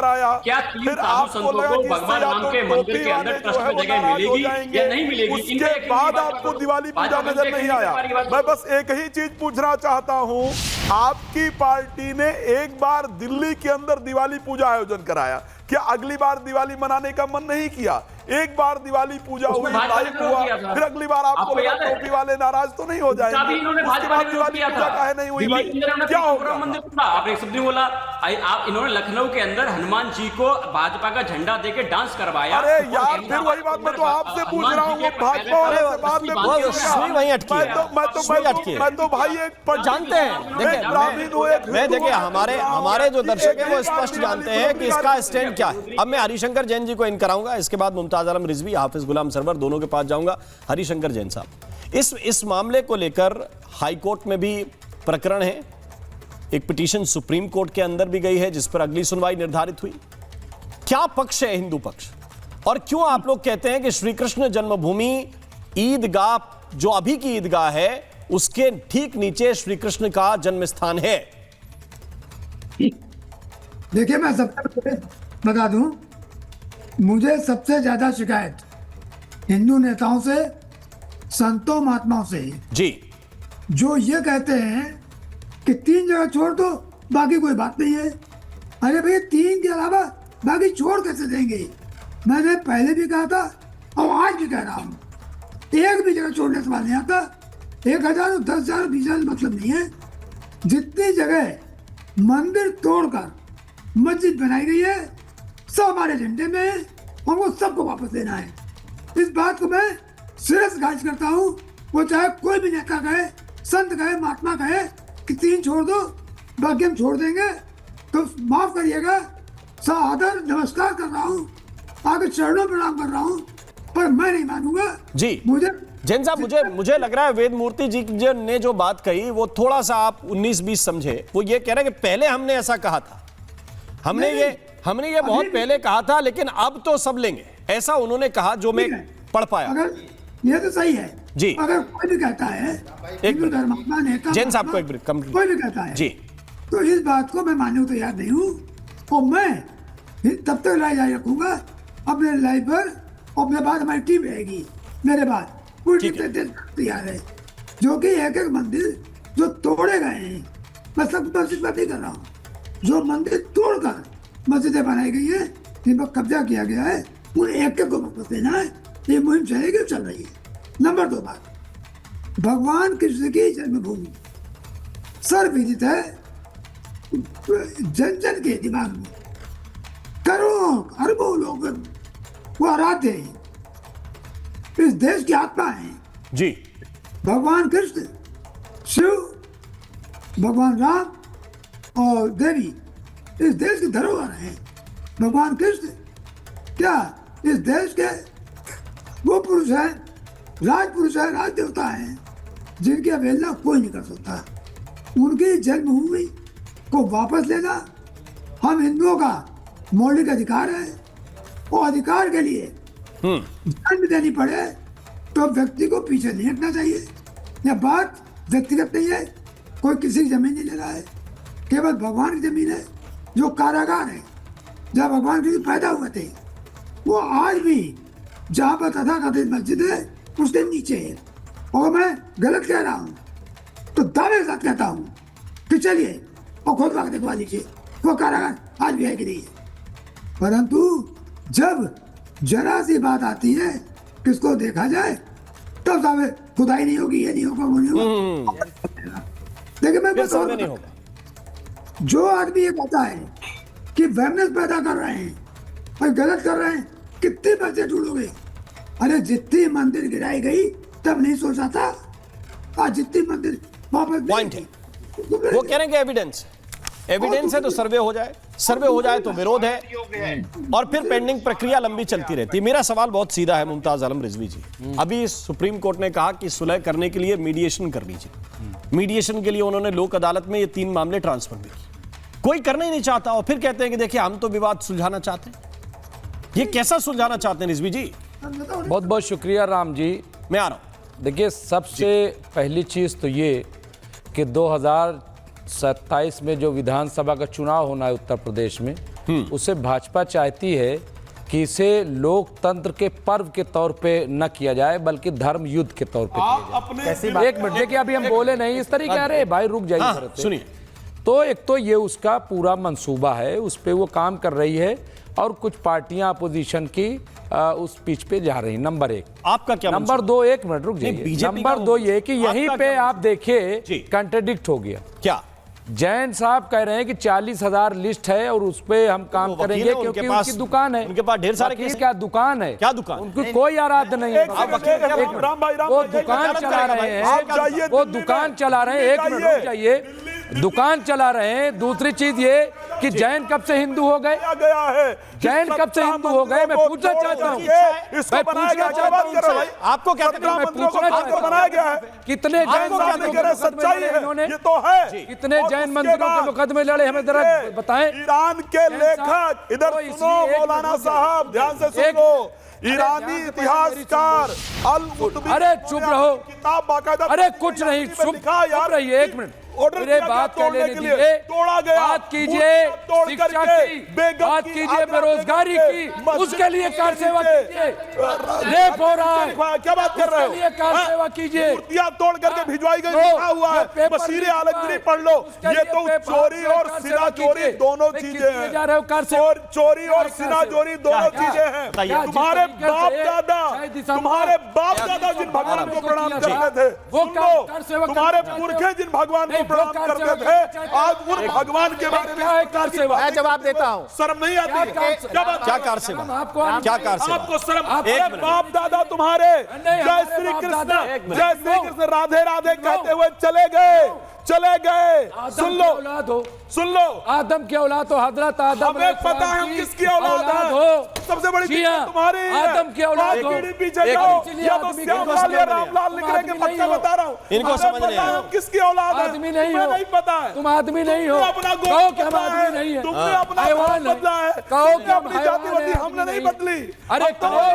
क्या 3 साधु संतों को भगवान राम के मंदिर के अंदर ट्रस्ट में जगह मिलेगी या नहीं मिलेगी? उसके बाद आपको दिवाली पूजा नजर नहीं आया। मैं बस एक ही चीज पूछना चाहता हूं, आपकी पार्टी ने एक बार दिल्ली के अंदर दिवाली पूजा आयोजन कराया, क्या अगली बार दिवाली मनाने का मन नहीं किया? एक बार दिवाली पूजा हुई, लाइव हुआ, फिर अगली बार आपको लगा टोपी वाले नाराज तो नहीं हो जाएंगे? उसके बाद दिवाली पूजा काहे नहीं हुई भाई? क्या होगा? आपने एक शब्द बोला, आप इन्होंने लखनऊ के अंदर हनुमान जी को भाजपा का झंडा देके डांस करवाया। अरे यार फिर वही बात मैं तो आपसे पूछ रहा हूँ, वो भाजपा वाले से बात में वहीं अटकी है। मैं तो भाई एक जानते हैं, मैं देखिए हमारे जो दर्शक हैं वो स्पष्ट जानते हैं कि इसका स्टैंड क्या है। अब मैं हरिशंकर जैन जी को इन कराऊंगा, इसके बाद मुमताज आलम रिजवी, हाफिज गुलाम सरवर दोनों के पास जाऊंगा। हरिशंकर जैन साहब, इस मामले को लेकर हाई कोर्ट में भी प्रकरण है, एक पिटीशन सुप्रीम कोर्ट के अंदर भी गई है जिस पर अगली सुनवाई निर्धारित हुई। क्या पक्ष है हिंदू पक्ष, और क्यों आप लोग कहते हैं कि श्री कृष्ण जन्मभूमि ईदगाह, जो अभी की ईदगाह है, उसके ठीक नीचे श्री कृष्ण का जन्म स्थान है? देखिए मैं सबसे बता दूं, मुझे सबसे ज्यादा शिकायत हिंदू नेताओं से, संतों महात्माओं से जी, जो ये कहते हैं कि 3 जगह छोड़ दो बाकी कोई बात नहीं है। अरे भैया 3 के अलावा बाकी छोड़ कैसे देंगे? मैंने पहले भी कहा था और आज भी कह रहा हूँ, एक भी जगह छोड़ने से बात नहीं आता। 1000, 10,000, 20,000 मतलब नहीं है। जितनी जगह मंदिर तोड़कर मस्जिद बनाई गई है सब हमारे एजेंडे में है, हमको सबको वापस देना है। इस बात को मैं सिरे से खारिज करता हूँ। वो चाहे कोई भी नेता कहे, संत कहे, महात्मा कहे कि 3 छोड़ दो बाकी हम छोड़ देंगे, तो माफ करिएगा, सादर नमस्कार कर रहा हूँ, आगे चरणों प्रणाम कर रहा हूँ, पर मैं नहीं मानूंगा जी। मुझे जैन साहब, मुझे लग रहा है वेद मूर्ति जी ने जो बात कही वो थोड़ा सा आप 19-20 समझे। वो ये कह रहे हैं कि पहले हमने ऐसा कहा था, हमने ये बहुत पहले कहा था, लेकिन अब तो सब लेंगे, ऐसा उन्होंने कहा जो मैं पढ़ पाया। अगर ये तो सही है जी, अगर कोई भी कहता है, हिंदू धर्मात्मा नेता, जैन साहब को एक मिनट कोई भी कहता है जी, तो इस बात को मैं मानने को तैयार नहीं हूँ, और मैं तब तक लड़ाई जारी रखूंगा अपने लड़ाई पर। अपने बाद हमारी टीम रहेगी, मेरे बाद पूरी टीम तैयार है, जो कि एक मंदिर जो तोड़े गए हैं, मैं सब मस्जिद पर नहीं कर रहा हूँ, जो मंदिर तोड़कर मस्जिदें बनाई गई है, जिन पर कब्जा किया गया है, उन एक को वापस देना है। ये मुहिम चलेगी, चल रही है। नंबर 2 बात, भगवान कृष्ण की जन्मभूमि सर्वविदित है, जन जन के दिमाग में, करोड़ों अरबों लोग वो आराध्य हैं, इस देश की आत्मा है जी। भगवान कृष्ण, शिव, भगवान राम और देवी इस देश की धरोहर है। भगवान कृष्ण क्या इस देश के वो पुरुष है, राजपुरुष है, राज देवता है, जिनकी अवहेलना कोई नहीं कर सकता। उनकी जन्मभूमि को वापस लेना हम हिंदुओं का मौलिक अधिकार है, और अधिकार के लिए जान भी देनी पड़े तो व्यक्ति को पीछे नहीं हटना चाहिए। यह बात व्यक्तिगत नहीं है, कोई किसी की जमीन नहीं ले रहा है, केवल भगवान की जमीन है, जो कारागार है जहाँ भगवान कृष्ण पैदा हुए थे, वो आज भी जहाँ पर तथाकथित मस्जिद है उसके नीचे है। और मैं गलत कह रहा हूँ तो दावे के साथ कहता हूँ कि चलिए और खुद वक्त दिखवा लीजिए वो कारागार आज भी है कि नहीं है। परंतु जब जरा सी बात आती है किसको देखा जाए तब दावे खुदाई नहीं होगी, ये नहीं होगा, वो नहीं होगा। देखिए मैं नहीं होगा। जो आदमी ये कहता है कि वेमनेस पैदा कर रहे हैं और गलत कर रहे हैं, कितने पैसे ढूंढोगे? अरे जितनी मंदिर गिराई गई तब नहीं सोचा था, आज जितनी मंदिर वापस पॉइंट है, वो कह रहे हैं कि एविडेंस है तो सर्वे हो जाए, सर्वे हो जाए तो विरोध है, और फिर पेंडिंग प्रक्रिया लंबी चलती रहती है। मेरा सवाल बहुत सीधा है मुमताज आलम रिजवी जी, अभी सुप्रीम कोर्ट ने कहा कि सुलह करने के लिए मीडिएशन कर लीजिए। मीडिएशन के लिए उन्होंने लोक अदालत में ये 3 मामले ट्रांसफर भी किए, कोई करना ही नहीं चाहता, और फिर कहते हैं कि देखिए हम तो विवाद सुलझाना चाहते हैं। ये कैसा सुलझाना चाहते हैं रिजवी जी? बहुत बहुत शुक्रिया राम जी, मैं आ रहा हूं। देखिए सबसे पहली चीज़ तो ये कि 2027 में जो विधानसभा का चुनाव होना है उत्तर प्रदेश में, उसे भाजपा चाहती है कि इसे लोकतंत्र के पर्व के तौर पे न किया जाए बल्कि धर्म युद्ध के तौर पे किया जाए। एक मिनट देखिए, अभी हम बोले नहीं इस तरीके, अरे भाई रुक जाइए, सुनिए। तो एक तो ये उसका पूरा मंसूबा है, उस पे वो काम कर रही है, और कुछ पार्टियां अपोजिशन की उस पिच पे जा रही। नंबर 1 आपका क्या? नंबर 2 एक मिनट रुक जाइए। नंबर 2 ये कि यहीं पे आप देखिए कंट्राडिक्ट हो गया। क्या? जैन साहब कह रहे हैं कि 40,000 लिस्ट है और उस पे हम काम करेंगे क्योंकि उनकी दुकान है। उनके पास ढेर सारे केस। क्या दुकान है? क्या दुकान? उनकी कोई आराध्य नहीं है। वो दुकान चला रहे हैं, वो दुकान चला रहे हैं। 1 मिनट रुक जाइए, दुकान चला रहे हैं। दूसरी चीज ये कि जैन कब से हिंदू हो गए? जैन कब से हिंदू हो गए? मैं पूछना चाहता हूँ, मैं पूछना चाहता हूँ आपको क्या बनाया गया है? कितने जैन इन्होंने कितने जैन मंदिरों के मुकदमे लड़े? हमें जरा बताएं। ईरान के लेखक, इधर सुनो मौलाना साहब, ध्यान से सुनो। ईरानी इतिहासकार अरे चुप रहो, किताब बाकायदा, अरे कुछ नहीं, चुप रहिए 1 मिनट, मेरे बात कहने दीजिए। तोड़ा गया, बात कीजिए शिक्षा की, बात कीजिए बेरोजगारी की, उसके लिए कार सेवा कीजिए। रेप हो रहा है, क्या बात कर रहे हो? कार सेवा कीजिए। मूर्तियां तोड़ करके भिजवाई गई, लिखा हुआ है बशीर आलमगीरी, पढ़ लो। ये तो चोरी और सीना चोरी दोनों चीजें हैं। चोरी और सीना चोरी दोनों चीजें हैं। तुम्हारे बाप दादा जिन भगवान को प्रणाम करते थे, तुम्हारे पुरखे जिन भगवान को प्रणाम करते थे, आज उन भगवान के बारे में कार सेवा। मैं जवाब देता हूँ। शर्म नहीं आती? क्या कार सेवा? क्या कार सेवा? आपको शर्म? बाप दादा तुम्हारे जय श्री कृष्ण राधे राधे कहते हुए चले गए। सुन लो आदम की औलाद हो, हजरत आदम। हमें पता है हम किसकी औलाद है। सबसे बड़ी तुम्हारी आदम की औलाद हो। पीछे जाओ, या तो श्यामलाल या रामलाल निकलेंगे, पक्का बता रहा हूँ। इनको समझ नहीं आया हम किसकी औलाद है। आदमी नहीं हो, नहीं पता है। तुम आदमी नहीं हो। अपना कहो कि हम आदमी नहीं है। तुमने अपना बदला है। कहो कि अपनी जातिवादी हमने नहीं बदली। अरे कहो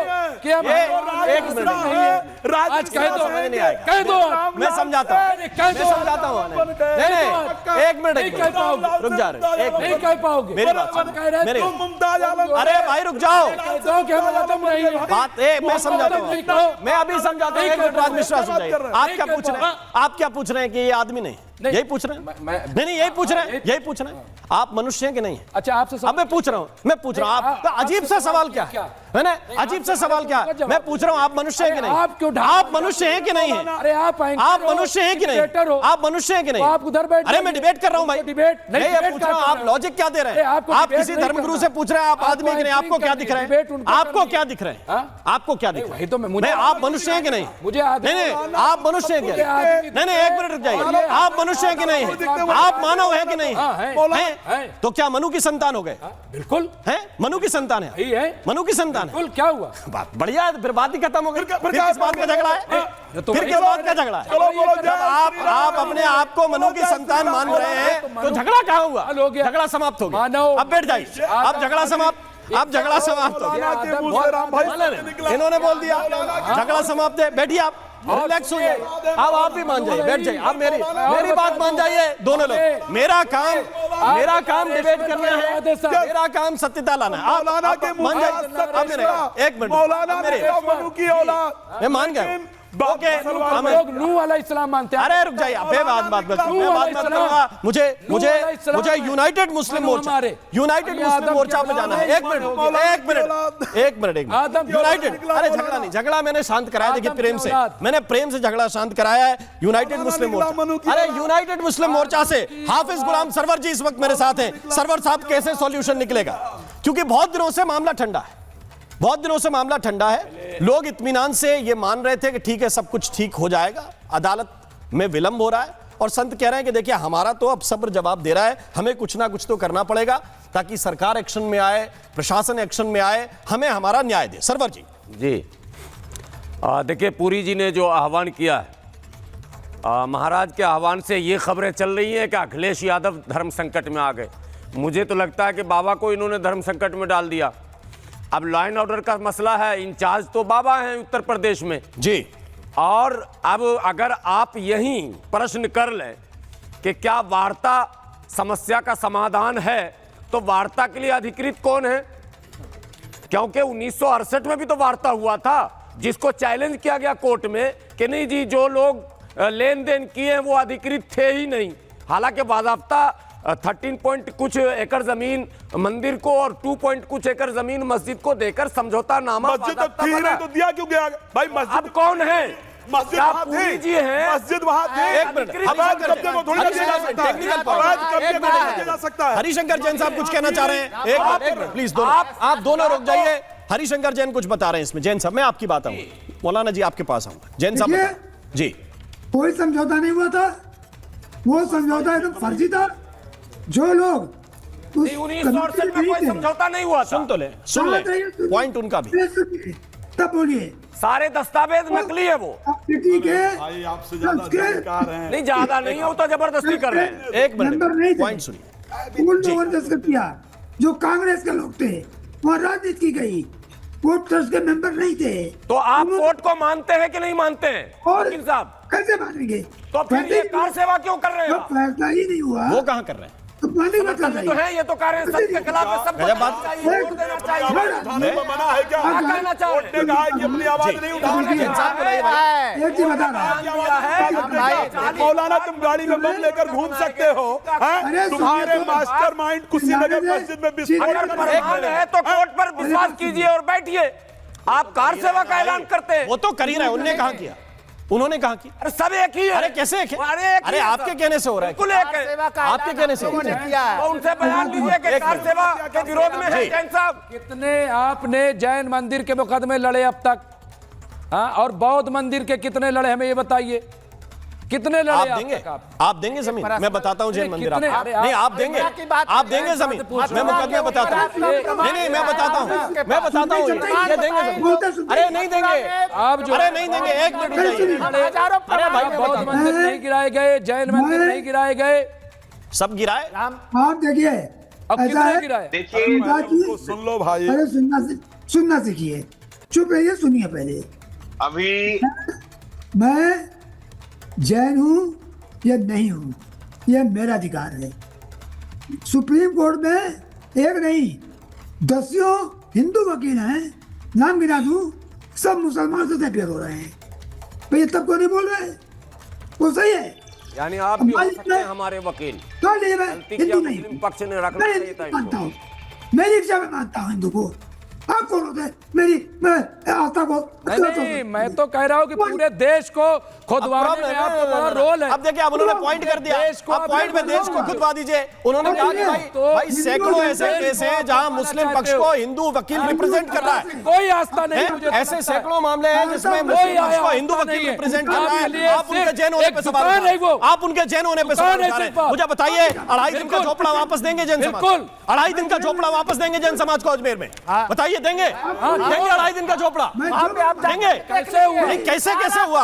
कि हम एक मिनट आज कह दो, मैं समझाता हूँ, एक मिनट रुक जा रहे, नहीं कह पाओगे मेरी बात मेरे मुमताज आलम। अरे भाई रुक जाओ, बात मैं समझाता हूँ, मैं अभी समझाता हूँ। 1 मिनट बाद मिश्रा समझाइए। आप क्या पूछ रहे हैं? आप क्या पूछ रहे हैं कि ये आदमी नहीं? यही पूछ रहे हैं? नहीं, यही पूछ रहे हैं। आप मनुष्य हैं कि नहीं? अच्छा, आपसे अब मैं पूछ रहा हूँ, आप अजीब सा सवाल क्या है ना? अजीब सा सवाल क्या है? मैं पूछ रहा हूँ, आप मनुष्य हैं कि नहीं? आप मनुष्य हैं कि नहीं है? अरे आप मनुष्य हैं कि नहीं? आप मनुष्य हैं कि नहीं? आप उधर बैठ। अरे मैं डिबेट कर रहा हूँ भाई, डिबेट नहीं पूछ रहा हूँ। आप लॉजिक क्या दे रहे हैं? आप किसी धर्मगुरु से पूछ रहे हैं आप आदमी कि नहीं? आपको क्या दिख रहा है? आपको क्या दिख रहा है? आपको क्या दिख रहा है? तो मैं आप मनुष्य हैं कि नहीं? मुझे नहीं, आप मनुष्य हैं क्या? नहीं, 1 मिनट रुक जाइए। आप मनुष्य हैं कि नहीं? आप मानव है कि नहीं है? तो क्या मनु की संतान हो गए? बिल्कुल है, मनु की संतान है। मनु की संतान है। क्या हुआ? बढ़िया है, फिर बात ही खत्म हो गई। फिर किस बात का झगड़ा है? फिर किस बात का झगड़ा है? जब आप अपने आप को मनु की संतान मान रहे हैं तो झगड़ा कहाँ हुआ? झगड़ा समाप्त हो गया। अब बैठ जाइए। अब झगड़ा समाप्त हो गया। इन्होंने बोल दिया झगड़ा समाप्त है। बैठिए, आप रिलैक्स होइए। अब आप भी मान जाइए, बैठ जाइए। आप मेरी बात मान जाइए दोनों लोग। मेरा काम डिबेट करना है, मेरा काम सत्यता लाना है। आप मान जाइए। 1 मिनट, मैं मान गया। हम लोग नूह वाला इस्लाम मानते हैं। अरे रुक जाइए, मैं बात करूंगा। मुझे यूनाइटेड मुस्लिम मोर्चा पे जाना है। एक मिनट यूनाइटेड। अरे झगड़ा नहीं, झगड़ा मैंने शांत कराया। देखिए प्रेम से झगड़ा शांत कराया है। यूनाइटेड मुस्लिम मोर्चा, अरे यूनाइटेड मुस्लिम मोर्चा से हाफिज गुलाम सरवर जी इस वक्त मेरे साथ हैं। सरवर साहब, कैसे सॉल्यूशन निकलेगा? क्योंकि बहुत दिनों से मामला ठंडा है। लोग इत्मीनान से ये मान रहे थे कि ठीक है, सब कुछ ठीक हो जाएगा। अदालत में विलंब हो रहा है और संत कह रहे हैं कि देखिए, हमारा तो अब सब्र जवाब दे रहा है, हमें कुछ ना कुछ तो करना पड़ेगा ताकि सरकार एक्शन में आए, प्रशासन एक्शन में आए, हमें हमारा न्याय दे। सरवर जी। देखिए, पुरी जी ने जो आह्वान किया है, महाराज के आह्वान से ये खबरें चल रही हैं कि अखिलेश यादव धर्म संकट में आ गए। मुझे तो लगता है कि बाबा को इन्होंने धर्म संकट में डाल दिया। अब लॉ एंड ऑर्डर का मसला है, इंचार्ज तो बाबा हैं उत्तर प्रदेश में जी। और अब अगर आप यहीं प्रश्न कर लें कि क्या वार्ता समस्या का समाधान है, तो वार्ता के लिए अधिकृत कौन है? क्योंकि 1968 में भी तो वार्ता हुआ था, जिसको चैलेंज किया गया कोर्ट में कि नहीं जी, जो लोग लेन देन किए हैं वो अधिकृत थे ही नहीं। हालांकि बाज़ाब्ता 13 पॉइंट कुछ एकड़ जमीन मंदिर को और 2 पॉइंट कुछ एकड़ जमीन मस्जिद को देकर समझौता नामा मस्जिद तो थी नहीं, तो दिया क्यों गया भाई? मस्जिद अब कौन है? मस्जिद क्या वहां पूरी थी, जी है? मस्जिद वहां थी। एक मिनट, अवैध कब्जे को थोड़ी ना दिया जा सकता है, टेक्निकल अवैध कब्जे को नहीं दिया जा सकता है। हरिशंकर जैन साहब कुछ कहना चाह रहे हैं, एक मिनट प्लीज, दोनों आप दोनों रुक जाइए। हरिशंकर जैन कुछ बता रहे हैं इसमें। जैन साहब मैं आपकी बात आऊंगा, मौलाना जी आपके पास आऊंगा। जैन साहब बताएं। जी, कोई समझौता नहीं हुआ था, वो समझौता एकदम फर्जी था। जो लोग उस 1968 में कोई समझौता नहीं हुआ था। सुन तो ले, सुन ले पॉइंट उनका भी, तब बोलिए। सारे दस्तावेज नकली है वो। सिटी के भाई आपसे ज्यादा जानकार हैं। नहीं, ज्यादा नहीं हो तो जबरदस्ती कर रहे हैं। एक मिनट पॉइंट सुनिए। उन लोगों ने दस्तखत किया जो कांग्रेस के लोग थे, वहाँ राजनीति की गई, वो ट्रस्ट के मेंबर नहीं थे। तो आप कोर्ट को मानते हैं कि नहीं मानते हैं वकील साहब? कैसे मानेंगे? तो फिर ये कार सेवा क्यों कर रहे हो? फैसला ही नहीं हुआ, वो कहाँ कर रहे हैं? तो मानने का मतलब तो है, ये तो कार्य सत्य के खिलाफ है। सब गजब बात। वोट देना चाहिए। उठाने को मना है क्या? क्या कहना चाह रहे कोर्ट ने कहा है कि अपनी आवाज नहीं उठानी है। एक चीज बता रहा मौलाना तुम गाड़ी में बम लेकर घूम सकते हो, हैं? तुम्हारे मास्टरमाइंड कुशीनगर मस्जिद में विस्फोट है तो कोर्ट पर विश्वास कीजिए और बैठिए। आप कार सेवा का ऐलान करते हैं। वो तो कर ही रहे हैं, उन्होंने कहा किया, उन्होंने कहा कि अरे सब एक ही है। अरे कैसे एक है? अरे आपके कहने से हो रहा है, बिल्कुल एक है। आपके कहने से हो रहा है। तो उनसे बयान लीजिए कि कार सेवा के विरोध में है। जैन साहब, कितने आपने जैन मंदिर के मुकदमे लड़े अब तक? हाँ, और बौद्ध मंदिर के कितने लड़े, हमें ये बताइए, कितने लड़े? आप देंगे? आप देंगे जमीन? मैं बताता हूँ जैन मंदिर आपको। नहीं आप देंगे, आप देंगे जमीन? मैं मुकदमा बताता हूँ। नहीं मैं बताता हूँ, मैं बताता हूँ, ये देंगे जमीन? अरे नहीं देंगे आप जो, अरे नहीं देंगे। एक मिनट, अरे भाई, बौद्ध मंदिर नहीं गिराए गए, जैन मंदिर नहीं गिराए गए, सब गिराए। आप देखिए, अब कितने गिराए? सुन लो भाई। अरे सुनना सीखिए, चुप रहिए, सुनिए पहले। अभी मैं जैन हूं या नहीं हूं, यह मेरा अधिकार है। सुप्रीम कोर्ट में एक नहीं दसियों हिंदू वकील हैं, नाम गिना दूं, सब मुसलमान से अपेयर हो रहे हैं। भैया तब को नहीं बोल रहे, वो सही है। यानी आप भी हो सकते हैं हमारे वकील। तो लिए मैं हिंदू नहीं मुस्लिम पक्ष ने रखना मैं चाहिए था इसको। मानता हूँ, मेरी इच्छा में मानता हूँ हिंदू को। आप कौन होते हैं? मैं आस्था को नहीं, मैं तो कह रहा हूँ कि पूरे देश को खुदवाने में आपका बड़ा रोल है। अब देखिए, अब उन्होंने पॉइंट कर दिया, आप पॉइंट पे देश को खुदवा दीजिए। उन्होंने कहा कि भाई सैकड़ों ऐसे केस हैं जहां मुस्लिम पक्ष को हिंदू वकील रिप्रेजेंट कर रहा है। कोई आस्था नहीं मुझे, ऐसे सैकड़ों मामले हैं जिसमें मुस्लिम पक्ष को हिंदू वकील रिप्रेजेंट कर रहा है। आप उनके जैन होने पे सवाल उठा रहे हैं, आप उनके जैन होने पे सवाल उठा रहे हैं। मुझे बताइए, 2.5 दिन का झोपड़ा वापस देंगे जैन समाज? 2.5 दिन का झोपड़ा वापस देंगे जैन समाज को अजमेर में? बताइए, देंगे? देंगे 2.5 दिन का झोपड़ा? देंगे? कैसे हुआ? कैसे हुआ?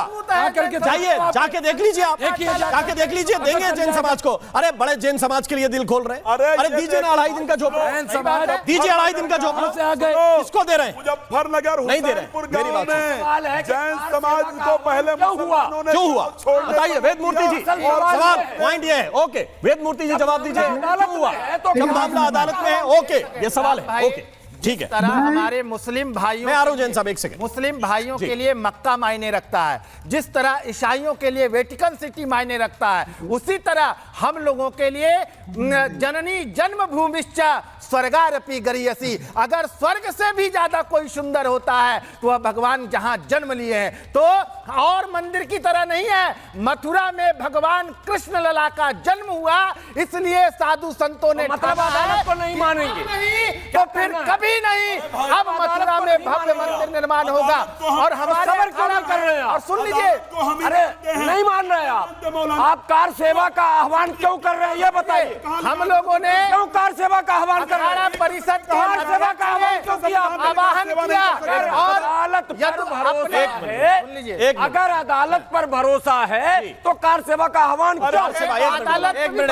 जाइए, जाके देख लीजिए, आप जाके देख लीजिए, देंगे जैन समाज को। अरे बड़े जैन समाज के लिए दिल खोल रहे हैं। अरे दीजिए ना 2.5 दिन का झोपड़ा, दीजिए 2.5 दिन का झोपड़ा। किसको दे रहे हैं? मुजफ्फरनगर नहीं दे रहे। मेरी बात जैन समाज को पहले क्यों हुआ? बताइए वेद मूर्ति जी, सवाल पॉइंट ये है। ओके, वेद मूर्ति जी जवाब दीजिए, क्यों हुआ? जब मामला अदालत में है, ओके, ये सवाल है, ओके ठीक है। तरह हमारे मुस्लिम भाइयों, मैं आ रहा हूं जैन साहब, एक सेकंड। मुस्लिम भाइयों के लिए मक्का मायने रखता है, जिस तरह ईसाइयों के लिए वेटिकन सिटी मायने रखता है, उसी तरह हम लोगों के लिए जननी जन्मभूमिश्च स्वर्गारपि गरीयसी। अगर स्वर्ग से भी ज्यादा कोई सुंदर होता है तो वह भगवान जहां जन्म लिए हैं। तो और मंदिर की तरह नहीं है, मथुरा में भगवान कृष्ण लला का जन्म हुआ, इसलिए साधु संतों ने मतलब अदालत को नहीं मानेंगे? नहीं तो फिर कभी नहीं। अब मथुरा में भव्य मंदिर निर्माण होगा और हमारे सबर क्यों नहीं कर रहे हैं? और सुन लीजिए, अरे नहीं मान रहे आप कार सेवा का आह्वान क्यों कर रहे हैं, ये बताइए। हम लोगों ने क्यों कार सेवा का आह्वान कर रहे हैं? परिषद कार सेवा का आह्वान क्यों किया? आह्वान किया और अदालत पर भरोसा है। अगर अदालत पर भरोसा है तो कार सेवा का आह्वान क्यों? एक मिनट,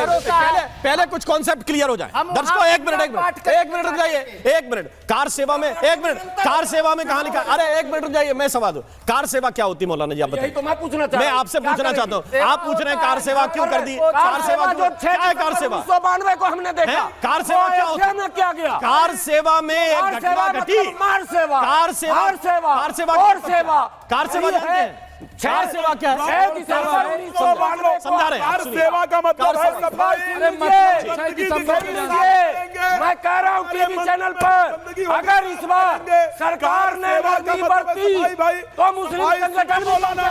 पहले कुछ कॉन्सेप्ट क्लियर हो जाए दर्शकों। एक मिनट रुक जाइए, एक मिनट। कार सेवा में, एक मिनट, कार सेवा में कहां लिखा? अरे एक मिनट रुक जाइए, मैं सवाल दूं, कार सेवा क्या होती है मौलाना जी, आप बताइए। तो मैं पूछना चाहता हूं, मैं आपसे पूछना चाहता हूं, आप पूछ रहे हैं कार सेवा क्यों कर दी? कार सेवा जो क्या है? कार सेवा 1992 को हमने देखा, कार सेवा क्या होती है? क्या गया? कार सेवा में एक घटना घटी, मार सेवा, कार सेवा, कार सेवा, कार सेवा, और सेवा, कार सेवा जानते हैं? कार सेवा क्या है? समझा रहे हैं, कार सेवा का मतलब है सफाई। मैं कह रहा हूँ टीवी चैनल पर अगर इस बार सरकार ने वर्दी बरती तो मुस्लिम संगठन मौलाना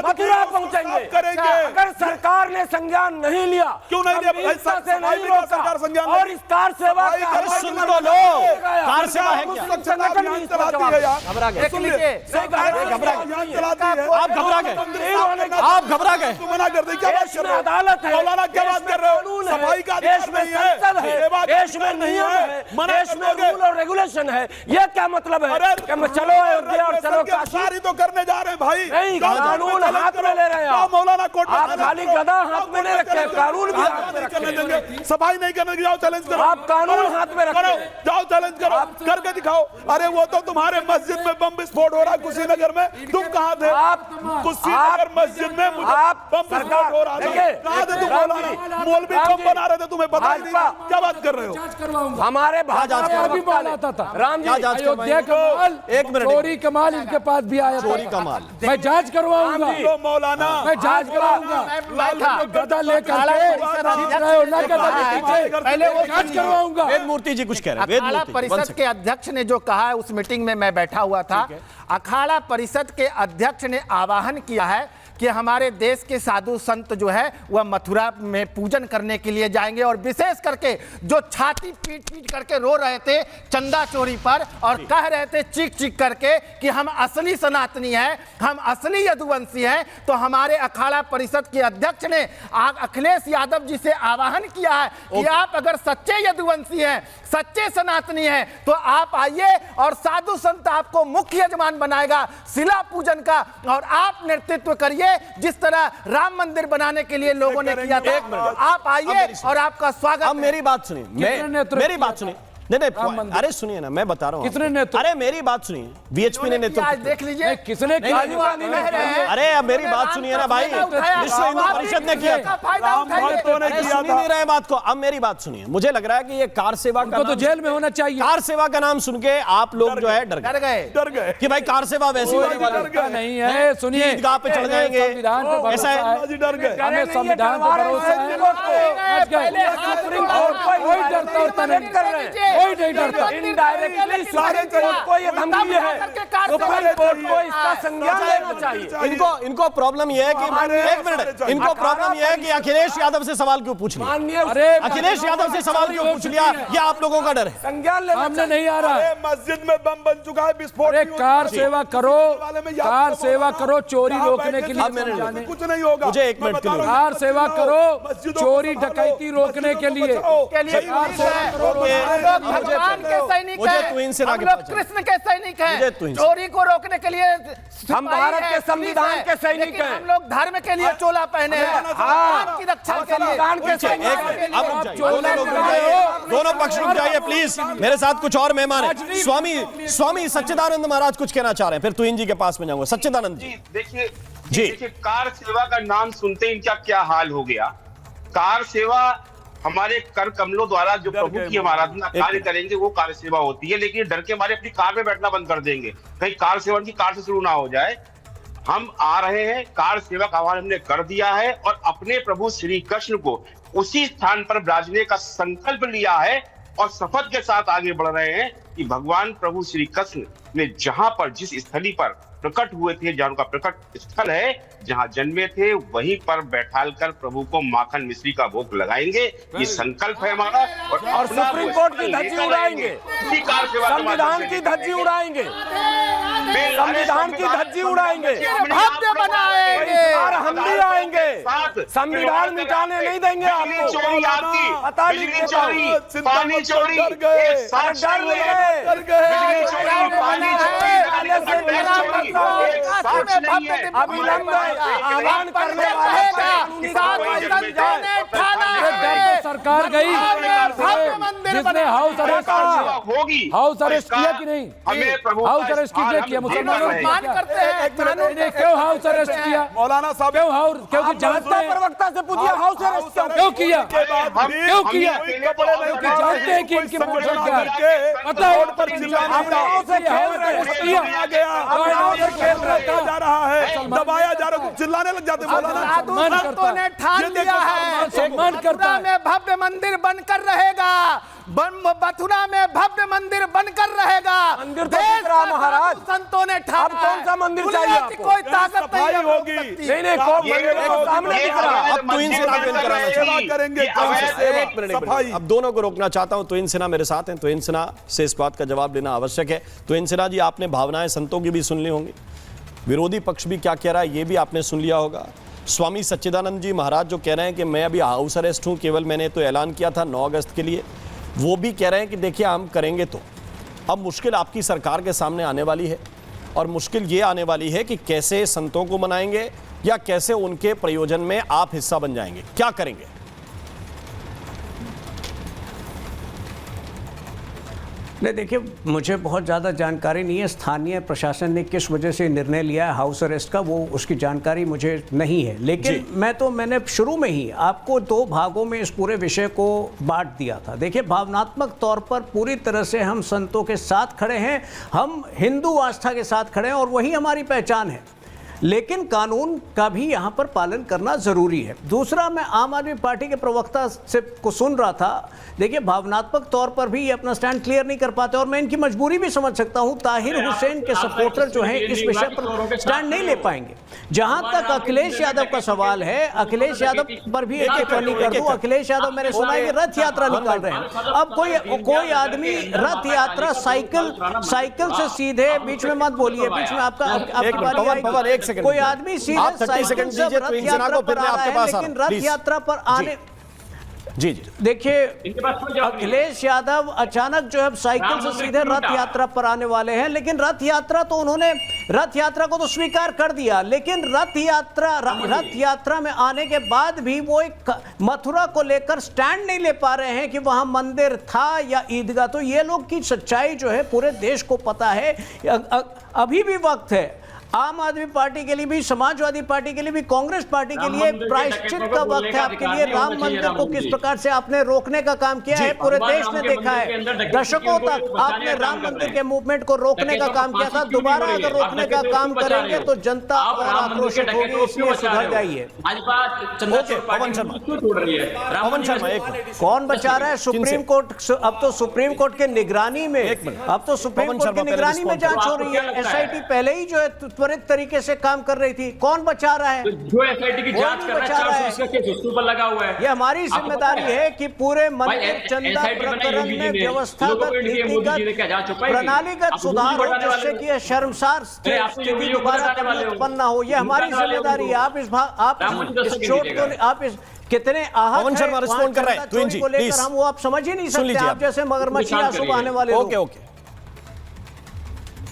मथुरा पहुंचेंगे। अगर सरकार ने संज्ञान नहीं लिया, क्यों नहीं लिया? से नहीं रोका और इस कार सेवा सुन तो लो, कार सेवा है क्या? संगठन भी घबरा गए, आप घबरा गए, आप घबरा गए। मना कर दी, क्या बात कर रहे हो? अदालत है, मौलाना क्या बात कर रहे हो? सफाई का देश में संसद है, देश में नियम है, देश में रूल और रेगुलेशन है। ये क्या मतलब है कि मैं चलो अयोध्या और चलो काशी तो करने जा रहे हैं भाई? नहीं, कानून हाथ में ले रहे हैं मौलाना कोर्ट में। आप खाली गदा हाथ में नहीं रखे, कानून भी हाथ में करने देंगे। सफाई नहीं करने जाओ, चैलेंज करो। आप कानून हाथ में रखो, जाओ चैलेंज करो, करके दिखाओ। अरे वो तो तुम्हारे मस्जिद में बम विस्फोट हो रहा है कुशीनगर में, तुम कहाँ थे? कुशीनगर मस्जिद में बम विस्फोट हो रहा था, कहाँ थे तुम? मौलाना मौलवी बम बना रहे थे, तुम्हें पता नहीं? क्या बात कर रहे हो? हमारे भाजपा भी बोलाता था राम जी, अयोध्या कमाल, एक मिनट, चोरी कमाल इनके पास भी आया था। चोरी कमाल, मैं जांच करवाऊंगा, मौलाना मैं जांच कराऊंगा। गदा लेकर पहले वो जांच करवाऊंगा। वेद मूर्ति जी कुछ कह रहे हैं। अखाड़ा परिषद के अध्यक्ष ने जो कहा है, उस मीटिंग में मैं बैठा हुआ था। अखाड़ा परिषद के अध्यक्ष ने आह्वान किया है कि हमारे देश के साधु संत जो है वह मथुरा में पूजन करने के लिए जाएंगे, और विशेष करके जो छाती पीट पीट करके रो रहे थे चंदा चोरी पर और कह रहे थे चीख चीख करके कि हम असली सनातनी हैं, हम असली यदुवंशी हैं, तो हमारे अखाड़ा परिषद के अध्यक्ष ने अखिलेश यादव जी से आह्वान किया है कि आप अगर सच्चे यदुवंशी हैं, सच्चे सनातनी हैं, तो आप आइए और साधु संत आपको मुख्य यजमान बनाएगा शिला पूजन का, और आप नेतृत्व करिए जिस तरह राम मंदिर बनाने के लिए लोगों ने किया था। आप आइए और आपका स्वागत। अब मेरी बात सुनिए, मेरी बात सुनिए। नहीं, अरे सुनिए ना, मैं बता रहा हूँ। किसने नेतृत्व? अरे मेरी बात सुनिए, बीएचपी ने नेतृत्व देख लीजिए किसने किया। अरे अब मेरी बात सुनिए ना भाई, विश्व हिंदू परिषद ने किया था। सुन नहीं रहे बात को। अब मेरी बात सुनिए, मुझे लग रहा है कि ये कार सेवा का तो जेल में होना चाहिए। कार सेवा का नाम सुन के आप लोग जो है डर गए कि भाई कार सेवा वैसी नहीं है। सुनिए, ईदगाह पे चढ़ जाएंगे, संविधान पे भरोसा है, हमें संविधान पे भरोसा है। कोई डरता होता नहीं, कोई नहीं डरता। इनडायरेक्टली सुप्रीम कोर्ट को ये धमकी है, सुप्रीम कोर्ट को इसका संज्ञान लेना चाहिए। इनको प्रॉब्लम ये है कि एक मिनट, इनको प्रॉब्लम ये है कि अखिलेश यादव से सवाल क्यों पूछ लिया? अरे अखिलेश यादव से सवाल क्यों पूछ लिया? ये आप लोगों का डर है। संज्ञान लेना सामने नहीं आ रहा है। मस्जिद में बम बन चुका है, विस्फोट। अरे कार सेवा करो, कार सेवा करो, चोरी रोकने के लिए कुछ नहीं होगा। मुझे एक मिनट के लिए कार सेवा करो, चोरी डकैती रोकने के लिए भगवान के सैनिक हैं, कृष्ण के सैनिक हैं, चोरी को रोकने के लिए हम भारत के संविधान के सैनिक हैं। हम लोग धर्म के लिए चोला पहने हैं, भगवान की रक्षा के लिए। संविधान के सैनिक। दोनों पक्ष रुक जाइए प्लीज, मेरे साथ कुछ और मेहमान हैं। स्वामी सच्चिदानंद महाराज कुछ कहना चाह रहे हैं, फिर तुहिन जी के पास में जाऊंगा। सच्चिदानंद जी, देखिए कार सेवा का नाम सुनते ही इनका क्या हाल हो गया। कार सेवा हमारे कर कमलों द्वारा जो प्रभु की हम आराधना कार्य करेंगे वो कार्य सेवा होती है, लेकिन डर के हमारे अपनी कार में बैठना बंद कर देंगे, कहीं कार सेवन की कार से शुरू ना हो जाए। हम आ रहे हैं, कार सेवा का आह्वान हमने कर दिया है और अपने प्रभु श्री कृष्ण को उसी स्थान पर विराजने का संकल्प लिया है और शपथ के साथ आगे बढ़ रहे हैं कि भगवान प्रभु श्री कृष्ण ने जहां पर जिस स्थली पर प्रकट हुए थे, जहां उनका प्रकट स्थल है, जहां जन्मे थे, वहीं पर बैठालकर प्रभु को माखन मिश्री का भोग लगाएंगे। ये संकल्प है हमारा और सुप्रीम कोर्ट की धज्जी उड़ाएंगे, संविधान की धज्जी उड़ाएंगे, संविधान की धज्जी उड़ाएंगे, भव्य बनाएंगे। और हम भी आएंगे, संविधान मिटाने नहीं देंगे आपको। पता नहीं पानी चोरी, अभिनंदन आह्वान करने वाले उसके डर पे सरकार गई, जिसने हाउस अरेस्ट होगी, हाउस अरेस्ट किया कि नहीं? हाउस अरेस्ट किसने किया? मुसलमानों ने किया। क्यों हाउस अरेस्ट किया? मौलाना साहब क्योंकि जानते हैं प्रवक्ता से पूछिए हाउस अरेस्ट क्यों किया, क्यों किया? क्योंकि जानते हैं कि इनकी मोशन क्या है, पता है पर जा रहा है, दबाया जा रहा है, चिल्लाने लग जाते ने ठान लिया है मथुरा में भव्य मंदिर बनकर रहेगा, मथुरा में भव्य मंदिर बनकर रहेगा। मंदिर तो दिख रहा महाराज, संतों ने ठान, कौन सा मंदिर चाहिए आपको? कोई ताकत नहीं होगी, नहीं सामने दिख रहा। अब तो इनसे करेंगे सफाई। अब दोनों को रोकना चाहता हूं। तो इन सिन्हा मेरे साथ हैं, तो इन सिन्हा से इस बात का जवाब लेना आवश्यक है। तो इन सिन्हा जी, आपने भावनाएं संतों की भी सुन ली होंगी, विरोधी पक्ष भी क्या कह रहा है ये भी आपने सुन लिया होगा। स्वामी सच्चिदानंद जी महाराज जो कह रहे हैं कि मैं अभी हाउस अरेस्ट हूं, केवल मैंने तो ऐलान किया था 9 अगस्त के लिए, वो भी कह रहे हैं कि देखिए हम करेंगे। तो अब मुश्किल आपकी सरकार के सामने आने वाली है, और मुश्किल ये आने वाली है कि कैसे संतों को मनाएंगे या कैसे उनके प्रयोजन में आप हिस्सा बन जाएंगे, क्या करेंगे? नहीं, देखिए मुझे बहुत ज़्यादा जानकारी नहीं है स्थानीय प्रशासन ने किस वजह से निर्णय लिया है हाउस अरेस्ट का, वो उसकी जानकारी मुझे नहीं है। लेकिन मैंने शुरू में ही आपको 2 भागों में इस पूरे विषय को बांट दिया था। देखिए, भावनात्मक तौर पर पूरी तरह से हम संतों के साथ खड़े हैं, हम हिंदू आस्था के साथ खड़े हैं और वही हमारी पहचान है, लेकिन कानून का भी यहाँ पर पालन करना ज़रूरी है। दूसरा, मैं आम आदमी पार्टी के प्रवक्ता से को सुन रहा था, देखिए भावनात्मक तौर पर भी ये अपना स्टैंड क्लियर नहीं कर पाते और मैं इनकी मजबूरी भी समझ सकता हूँ। ताहिर हुसैन के सपोर्टर जो हैं इस विषय पर स्टैंड नहीं ले पाएंगे। जहाँ तक अखिलेश यादव का सवाल है, अखिलेश यादव पर भी एक टिप्पणी कर दूं। अखिलेश यादव मैंने सुना है कि रथ यात्रा निकाल रहे हैं। अब कोई आदमी रथ यात्रा साइकिल से सीधे, बीच में मत बोलिए, बीच में आपका कोई आदमी सीधे साइकिल से रथ यात्रा पर आ रहा है, लेकिन रथ यात्रा पर आने जी देखिए, अखिलेश यादव अचानक जो है साइकिल से सीधे रथ यात्रा पर आने वाले हैं, लेकिन रथ यात्रा तो उन्होंने रथ यात्रा को तो स्वीकार कर दिया, लेकिन रथ यात्रा में आने के बाद भी वो एक मथुरा को लेकर स्टैंड नहीं ले पा रहे हैं कि वहां मंदिर था या ईदगाह। तो ये लोग की सच्चाई जो है पूरे देश को पता है। अभी भी वक्त है आम आदमी पार्टी के लिए भी, समाजवादी पार्टी के लिए भी, कांग्रेस पार्टी के लिए प्रायश्चित का वक्त है आपके लिए। राम मंदिर को किस प्रकार से आपने रोकने का काम किया है पूरे देश ने देखा है। दशकों तक आपने राम मंदिर के मूवमेंट को रोकने का काम किया था। दोबारा अगर रोकने का काम करेंगे तो जनता और आक्रोशित होगी, इसलिए सुधर जाइए। कौन बचा रहा है? Supreme court. अब तो सुप्रीम कोर्ट के निगरानी में, जांच हो रही है। SIT पहले ही जो है त्वरित तरीके से काम कर रही थी। कौन बचा रहा है? जो एसआईटी की जांच कर रहा है उसका केस उसके ऊपर लगा हुआ है। ये हमारी जिम्मेदारी है कि पूरे मंदिर चंदा प्रकरण में व्यवस्थागत, नीतिगत, प्रणालीगत सुधार हो, जिससे कि यह शर्मसार स्थिति दोबारा उत्पन्न न हो। ये हमारी जिम्मेदारी है। आप इस चोट को, आप इस कितने आहत हैं, रिस्पॉन्ड कर रहे हैं, चोरी को लेकर हम वो आप समझ ही नहीं सकते। आप जैसे मगरमच्छी आंसू बहाने वाले लोग।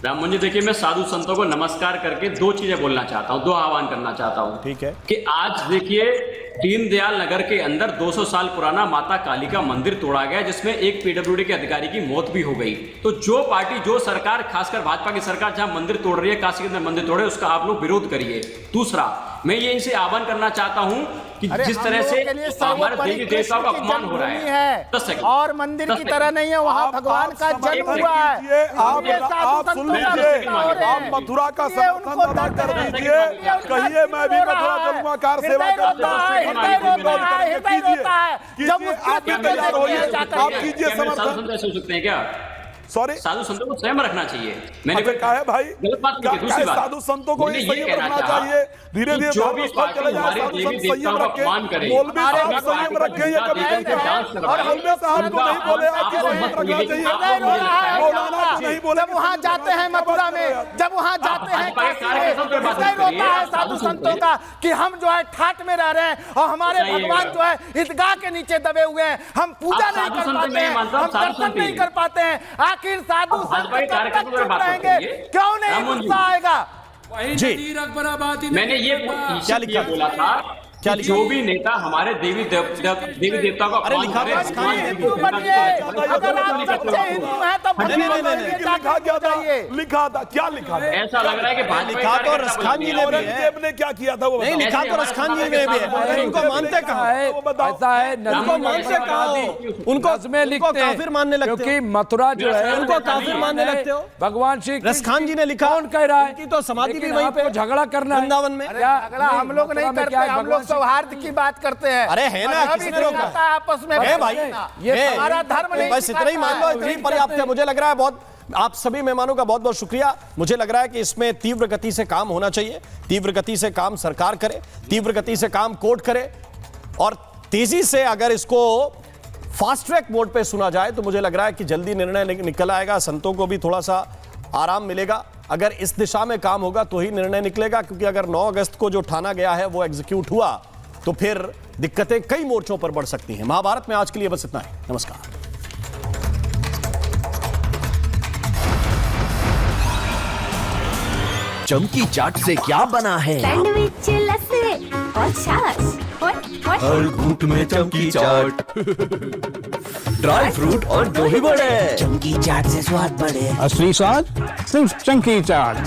राममोहन जी, देखिए मैं साधु संतों को नमस्कार करके 2 चीजें बोलना चाहता हूँ, 2 आह्वान करना चाहता हूँ। ठीक है कि आज देखिए दीनदयाल नगर के अंदर 200 साल पुराना माता काली का मंदिर तोड़ा गया, जिसमें एक पीडब्ल्यूडी के अधिकारी की मौत भी हो गई। तो जो पार्टी, जो सरकार, खासकर भाजपा की सरकार जहां मंदिर तोड़ रही है, काशी के अंदर मंदिर तोड़े, उसका आप लोग विरोध करिए। दूसरा, मैं ये इनसे आह्वान करना चाहता हूं कि जिस तरह से हमारे देवी देवताओं का अपमान हो रहा है, 10 सेकंड, और मंदिर की तरह नहीं है, वहाँ भगवान का जन्म हुआ है। आप सुन लीजिए, आप मथुरा का समर्थन अदा कर दीजिए, कहिए मैं भी मथुरा चलूंगा, कार सेवा करता हूं, आप भी तैयार होइए, आप कीजिए समर्थन। ऐसे हो सकते हैं क्या? सॉरी, साधु संतों को संयम रखना चाहिए। मैंने कहा है भाई, गलत बात नहीं की। दूसरी बात, साधु संतों को संयम रखना चाहिए। धीरे धीरे जो भी पार्टी हमारे देवी देवताओं का अपमान करे, मौलवी साहब संयम रखें, ये कभी नहीं कहा, और मौलवी साहब को नहीं बोले आप संयम रखना चाहिए, मौलाना को नहीं बोले। जब वहाँ जाते हैं मथुरा में, जब वहाँ जाते हैं काशी में, हृदय रोता है साधु संतों का कि हम जो है ठाट में रह रहे हैं और हमारे भगवान जो है ईदगाह के नीचे दबे हुए हैं, हम पूजा नहीं कर पाते हैं, हम दर्शन नहीं कर पाते हैं। आखिर साधु संत कब तक चुप रहेंगे? क्यों नहीं गुस्सा आएगा? जी, मैंने ये क्या बोला था क्या कि जो भी नेता हमारे देवी देवता को अरे लिखा अपमान तो करे, लिखा था क्या लिखा था? ऐसा लग रहा है कि भाजपा लिखा तो रसखान जी ने भी है। औरंगजेब ने क्या किया था वो नहीं, लिखा तो रसखान जी ने भी है। उनको मानते कहाँ? ऐसा है उनको मानते कहाँ हो? उनको में लिखते हैं काफिर मानने लगते हो? क्योंकि मथुरा जो है उनको काफिर मानने लगते हो? भगवान श्री रसखान जी ने लिखा। कौन कह रहा है? उनकी तो समाधि भी लेकिन वहीं आपको पे झगड़ा करना है वृंदावन में। झगड़ा हम लोग नहीं करते, हम लोग सौहार्द की बात करते हैं। अरे है ना, किसने रोका? आपस में है भाई, ये हमारा धर्म नहीं बस इतना ही मान लो, इतना ही पर्याप्त है। मुझे लग रहा है बहुत, आप सभी मेहमानों का बहुत बहुत शुक्रिया। मुझे लग रहा है कि इसमें तीव्र गति से काम होना चाहिए, तीव्र गति से काम सरकार करे, तीव्र गति से काम कोर्ट करे, और तेजी से अगर इसको फास्ट ट्रैक मोड पे सुना जाए तो मुझे लग रहा है कि जल्दी निर्णय निकल आएगा, संतों को भी थोड़ा सा आराम मिलेगा। अगर इस दिशा में काम होगा तो ही निर्णय निकलेगा, क्योंकि अगर 9 अगस्त को जो ठाना गया है वो एग्जीक्यूट हुआ तो फिर दिक्कतें कई मोर्चों पर बढ़ सकती हैं। महाभारत में आज के लिए बस इतना ही। नमस्कार। चमकी चाट से क्या बना है? सैंडविच लस्सी और छाछ हर घूंट में चमकी चाट, ड्राई फ्रूट और दही बड़े, चमकी चाट से स्वाद बढ़े। असली स्वाद सिर्फ चंकी चाट।